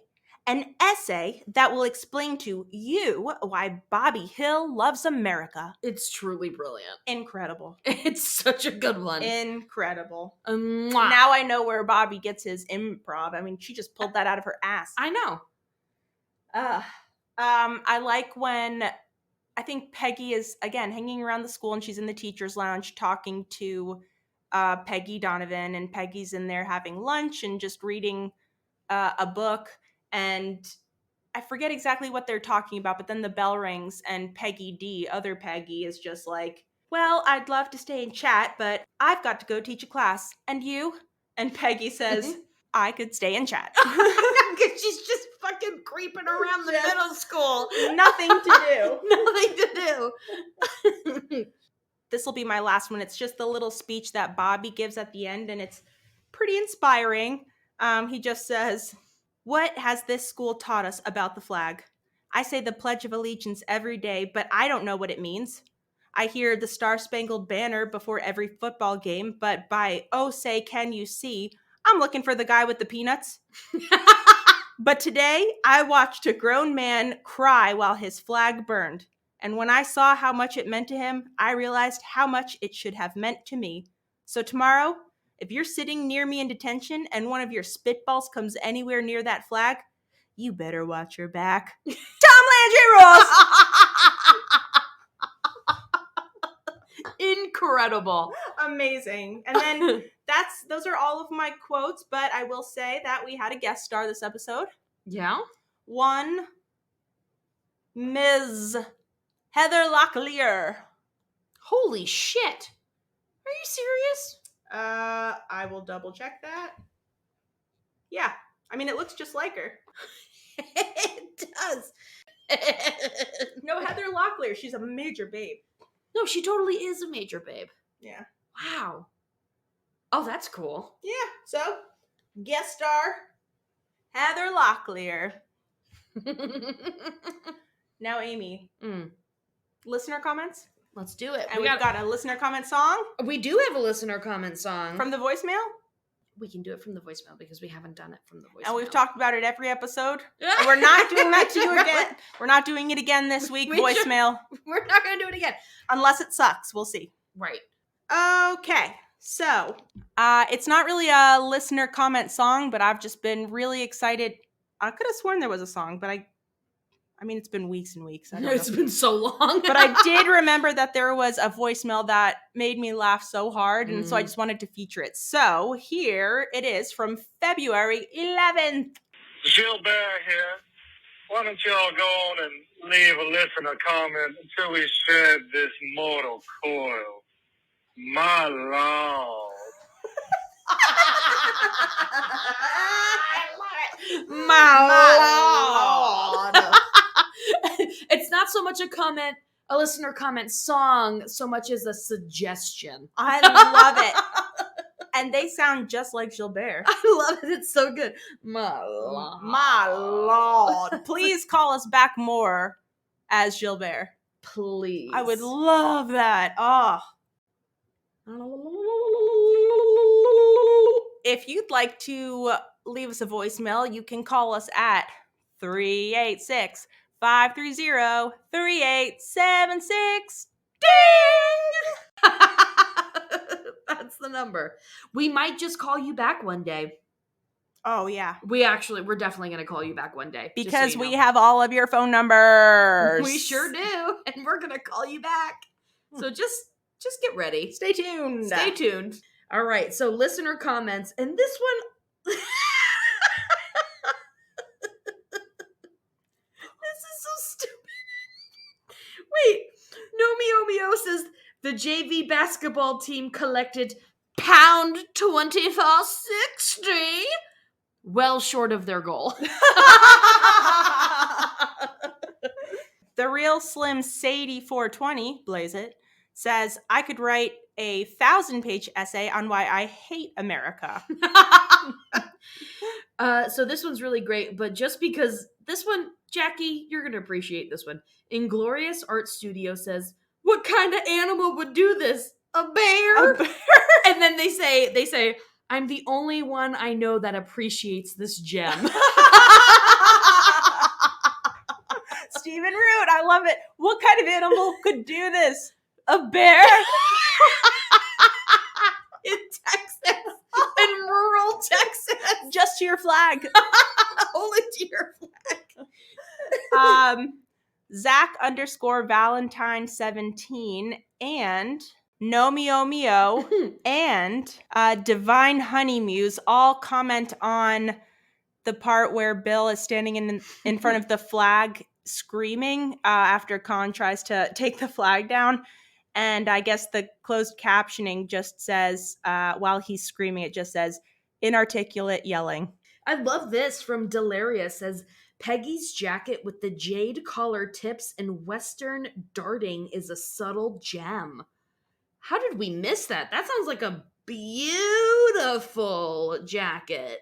An essay that will explain to you why Bobby Hill loves America. It's truly brilliant. Incredible. It's such a good one. Incredible. Mwah. Now I know where Bobby gets his improv. I mean, she just pulled that out of her ass. I know. I like when I think Peggy is, again, hanging around the school and she's in the teacher's lounge talking to Peggy Donovan, and Peggy's in there having lunch and just reading a book, and I forget exactly what they're talking about, but then the bell rings and Peggy D, other Peggy, is just like, well, I'd love to stay and chat, but I've got to go teach a class. And you? And Peggy says, I could stay and chat. Because she's just fucking creeping around the middle school. Nothing to do. Nothing to do. This will be my last one. It's just the little speech that Bobby gives at the end, and it's pretty inspiring. He just says, what has this school taught us about the flag? I say the Pledge of Allegiance every day, but I don't know what it means. I hear the Star-Spangled Banner before every football game, but by oh say can you see, I'm looking for the guy with the peanuts. But today, I watched a grown man cry while his flag burned. And when I saw how much it meant to him, I realized how much it should have meant to me. So tomorrow, if you're sitting near me in detention and one of your spitballs comes anywhere near that flag, you better watch your back. Tom Landry rules! Incredible. Amazing. And then those are all of my quotes, but I will say that we had a guest star this episode. Yeah? One, Ms. Heather Locklear. Holy shit. Are you serious? I will double check that. Yeah. I mean, it looks just like her. It does. No, Heather Locklear. She's a major babe. No, she totally is a major babe. Yeah. Wow. Oh, that's cool. Yeah. So, guest star, Heather Locklear. Now, Amy, listener comments? Let's do it. And we've got a listener comment song. We do have a listener comment song. From the voicemail? We can do it from the voicemail because we haven't done it from the voicemail. And we've talked about it every episode. And we're not doing that to you again. We're not doing it again this week, voicemail. We're not going to do it again. Unless it sucks. We'll see. Right. Okay. So, it's not really a listener comment song, but I've just been really excited. I could have sworn there was a song, but I mean, it's been weeks and weeks. I don't know. It's been so long. But I did remember that there was a voicemail that made me laugh so hard, and so I just wanted to feature it. So here it is from February 11th. Gilbert here. Why don't y'all go on and leave a listener comment until we shed this mortal coil? My lord. My lord. It's not so much a listener comment song, so much as a suggestion. I love it. And they sound just like Gilbert. I love it. It's so good. My lord. Please call us back more as Gilbert. Please. I would love that. Oh. If you'd like to leave us a voicemail, you can call us at 386-530-3876. Ding! That's the number. We might just call you back one day. Oh, yeah. We're definitely going to call you back one day. Because we have all of your phone numbers. We sure do. And we're going to call you back. So just get ready. Stay tuned. Stay tuned. All right. So listener comments. And this one... This is so stupid. Wait. Nomio says the JV basketball team collected pound 2460. Well short of their goal. The real Slim Sadie 420, blaze it, says I could write a 1,000-page essay on why I hate America. So this one's really great, but just because this one, Jackie, you're gonna appreciate this one. Inglorious Art Studio says, "What kind of animal would do this? A bear?" A bear? And then they say, "I'm the only one I know that appreciates this gem." Stephen Root, I love it. What kind of animal could do this? A bear? In Texas. In rural Texas. Just to your flag. Only to your flag. Zach_Valentine17 and Nomio and Divine Honey Muse all comment on the part where Bill is standing in front of the flag screaming after Khan tries to take the flag down. And I guess the closed captioning just says, while he's screaming, it just says, inarticulate yelling. I love this from Delaria. Says, Peggy's jacket with the jade collar tips and western darting is a subtle gem. How did we miss that? That sounds like a beautiful jacket.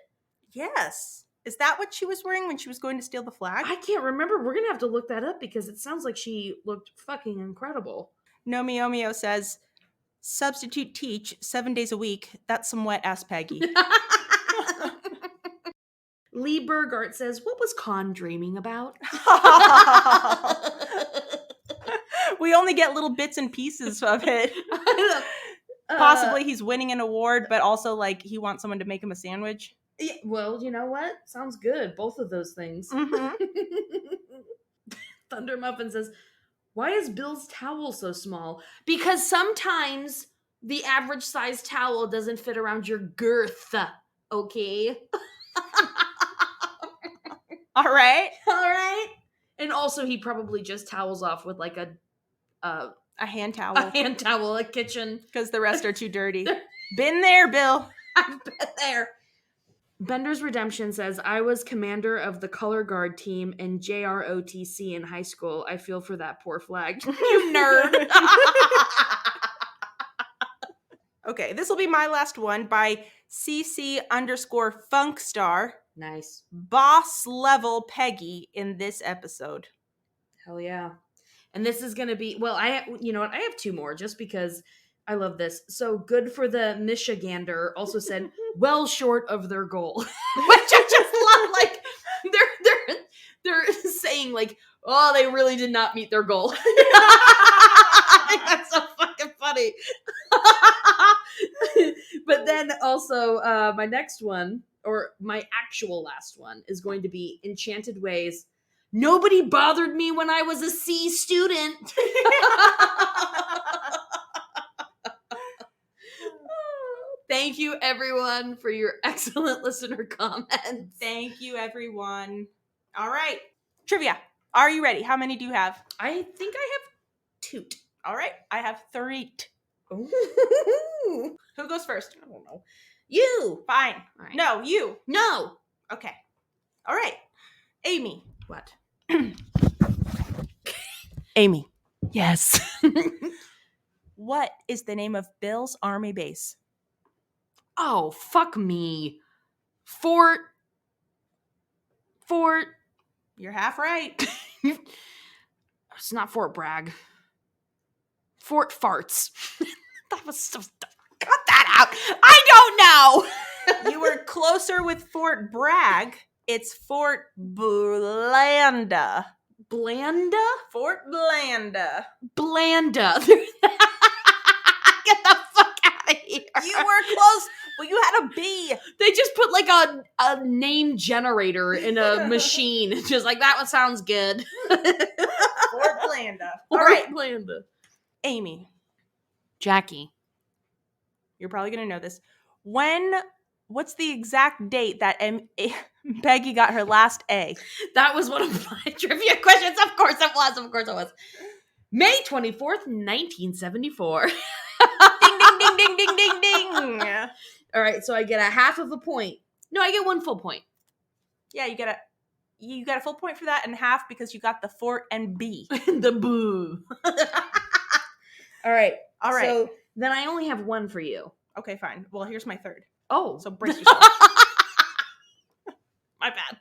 Yes. Is that what she was wearing when she was going to steal the flag? I can't remember. We're going to have to look that up because it sounds like she looked fucking incredible. Nomiomio says, substitute teach 7 days a week. That's some wet-ass Peggy. Lee Burgart says, what was Khan dreaming about? We only get little bits and pieces of it. Possibly he's winning an award, but also like he wants someone to make him a sandwich. Yeah, well, you know what? Sounds good. Both of those things. Mm-hmm. Thunder Muffin says, why is Bill's towel so small? Because sometimes the average size towel doesn't fit around your girth. Okay? All right. And also he probably just towels off with like a hand towel. A hand towel, a kitchen. Because the rest are too dirty. Been there, Bill. I've been there. Bender's Redemption says, I was commander of the color guard team in JROTC in high school. I feel for that poor flag. You nerd. Okay, this will be my last one by CC_Funkstar. Nice. Boss level Peggy in this episode. Hell yeah. And this is going to be, well, you know what? I have two more just because I love this. So Good for the Michigander also said, well short of their goal. Which I just love. Like, they're saying like, oh, they really did not meet their goal. I think that's so fucking funny. But then also my next one, or my actual last one, is going to be Enchanted Ways. Nobody bothered me when I was a C student. Thank you, everyone, for your excellent listener comments. Thank you, everyone. All right. Trivia. Are you ready? How many do you have? I think I have 2. All right. I have 3. Ooh. Who goes first? I don't know. You. Fine. All right. No, you. No. Okay. All right. Amy. What? Amy. Yes. What is the name of Bill's Army base? Oh, fuck me. Fort. You're half right. It's not Fort Bragg. Fort Farts. That was so. Cut that out. I don't know. You were closer with Fort Bragg. It's Fort Blanda. Blanda? Fort Blanda. Blanda. Get the fuck out of here. You were close. Well, you had a B. They just put like a name generator in a machine. It's just like, that one sounds good. Fort Blanda. All Fort right. Blanda. Amy, Jackie. you're probably going to know this. What's the exact date that Peggy got her last A? That was one of my trivia questions. Of course it was. Of course it was. May 24th, 1974. Ding, ding, ding, ding, ding, ding, ding. All right, so I get a half of a point. No, I get 1 full point. Yeah, you got a full point for that and half because you got the Fort and B. The boo. All right. All right. So then I only have 1 for you. Okay, fine. Well, here's my 3rd. Oh. So brace yourself. My bad.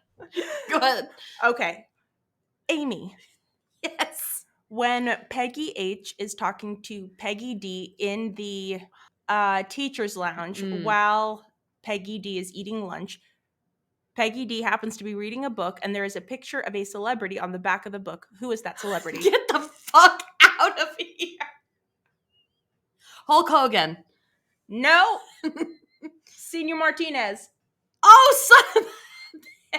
Go ahead. Okay. Amy, Yes. when Peggy H is talking to Peggy D in the teacher's lounge while Peggy D is eating lunch, Peggy D happens to be reading a book and there is a picture of a celebrity on the back of the book. Who is that celebrity? Get the fuck out of here. Hulk Hogan. No. Senior Martinez. Oh, son of a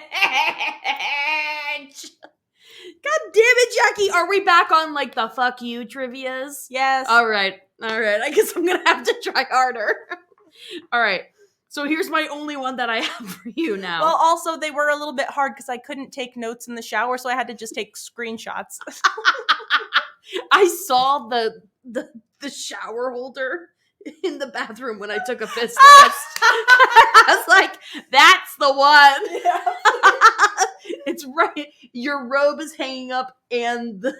bitch. God damn it, Jackie. Are we back on like the fuck you trivias? Yes. All right. I guess I'm going to have to try harder. All right. So here's my only one that I have for you now. Well, also they were a little bit hard because I couldn't take notes in the shower, so I had to just take screenshots. I saw the shower holder in the bathroom when I took a piss test. I was like, that's the one. It's right. Your robe is hanging up and the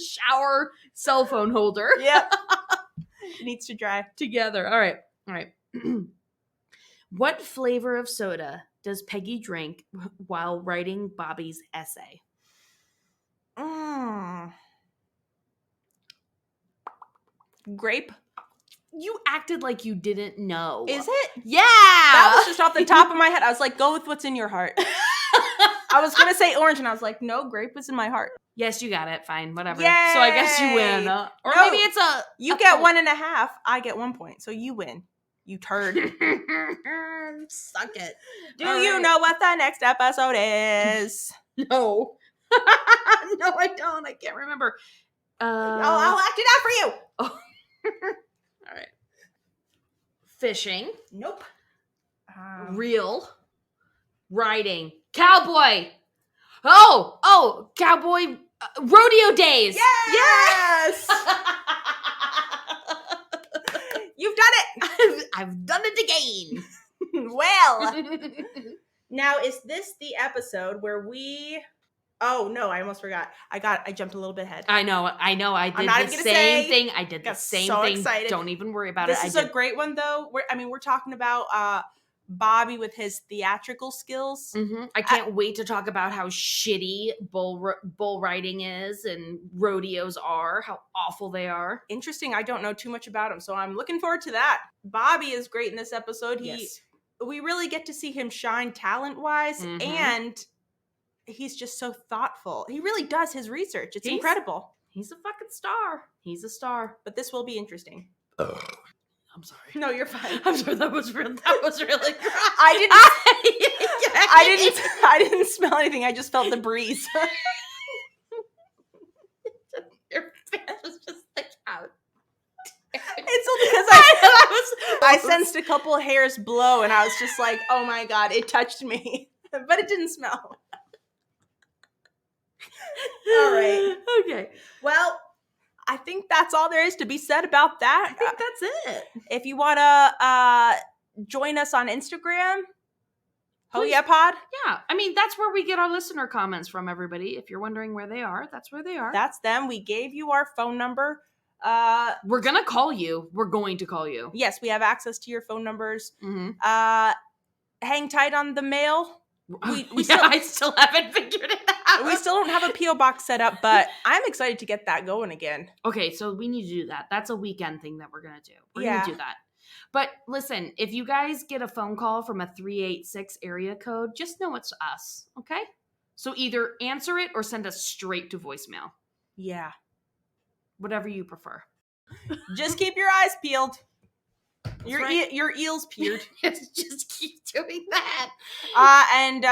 shower cell phone holder. Yep. It needs to dry. Together. All right. What flavor of soda does Peggy drink while writing Bobby's essay? Grape. You acted like you didn't know. Is it? Yeah. That was just off the top of my head. I was like, go with what's in your heart. I was going to say orange, and I was like, no, grape was in my heart. Yes, you got it. Fine, whatever. Yay! So I guess you win. Or No, maybe it's a... You get 1.5. I get 1 point. So you win. You turd. Suck it. Do All you right. know what the next episode is? No. No, I don't. I can't remember. I'll act it out for you. All right. Fishing. Nope. Real. Riding. Cowboy. Oh, cowboy. Rodeo days. Yes! You've done it. I've done it again. Well, now is this the episode where we... Oh, no, I almost forgot. I jumped a little bit ahead. I know. I did not the even gonna same say. thing. I did the Got same so thing. excited. Don't even worry about This it. is a great one, though. We're talking about Bobby with his theatrical skills. Mm-hmm. I can't wait to talk about how shitty bull riding is and rodeos are, how awful they are. Interesting. I don't know too much about him, so I'm looking forward to that. Bobby is great in this episode. We really get to see him shine talent-wise, and he's just so thoughtful. He really does his research. It's incredible. He's a fucking star. He's a star. But this will be interesting. I'm sorry. No, you're fine. I'm sorry. That was really gross. I didn't smell anything. I just felt the breeze. Your face was just like out. It's only because I sensed a couple hairs blow, and I was just like, oh my god, it touched me. But it didn't smell. All right. Okay. Well, I think that's all there is to be said about that. I think that's it. If you want to join us on Instagram, Oh Please. Yeah Pod. Yeah. I mean, that's where we get our listener comments from, everybody. If you're wondering where they are, that's where they are. That's them. We gave you our phone number. We're going to call you. We're going to call you. Yes, we have access to your phone numbers. Mm-hmm. Hang tight on the mail. I still haven't figured it out. We still don't have a P.O. box set up, but I'm excited to get that going again. Okay, so we need to do that. That's a weekend thing that we're going to do. We're Yeah. going to do that. But listen, if you guys get a phone call from a 386 area code, just know it's us, okay? So either answer it or send us straight to voicemail. Yeah. Whatever you prefer. Just keep your eyes peeled. Your right. your eels peeled. Just keep doing that. And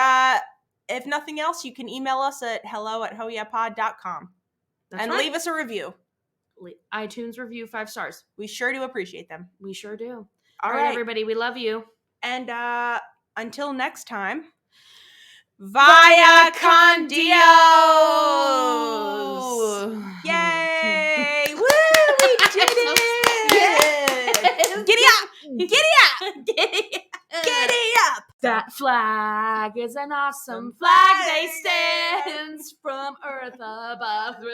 if nothing else, you can email us at hello@hoyapod.com and leave us a review. iTunes review 5 stars. We sure do appreciate them. We sure do. All right, everybody. We love you. And until next time, via con Dios! Yay! Woo! We did it! Giddy up! Giddy up! Giddy up! Giddy up! That flag is an awesome flag. They stands from earth above. Go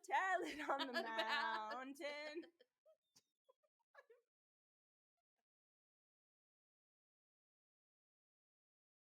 tell it on the mountain.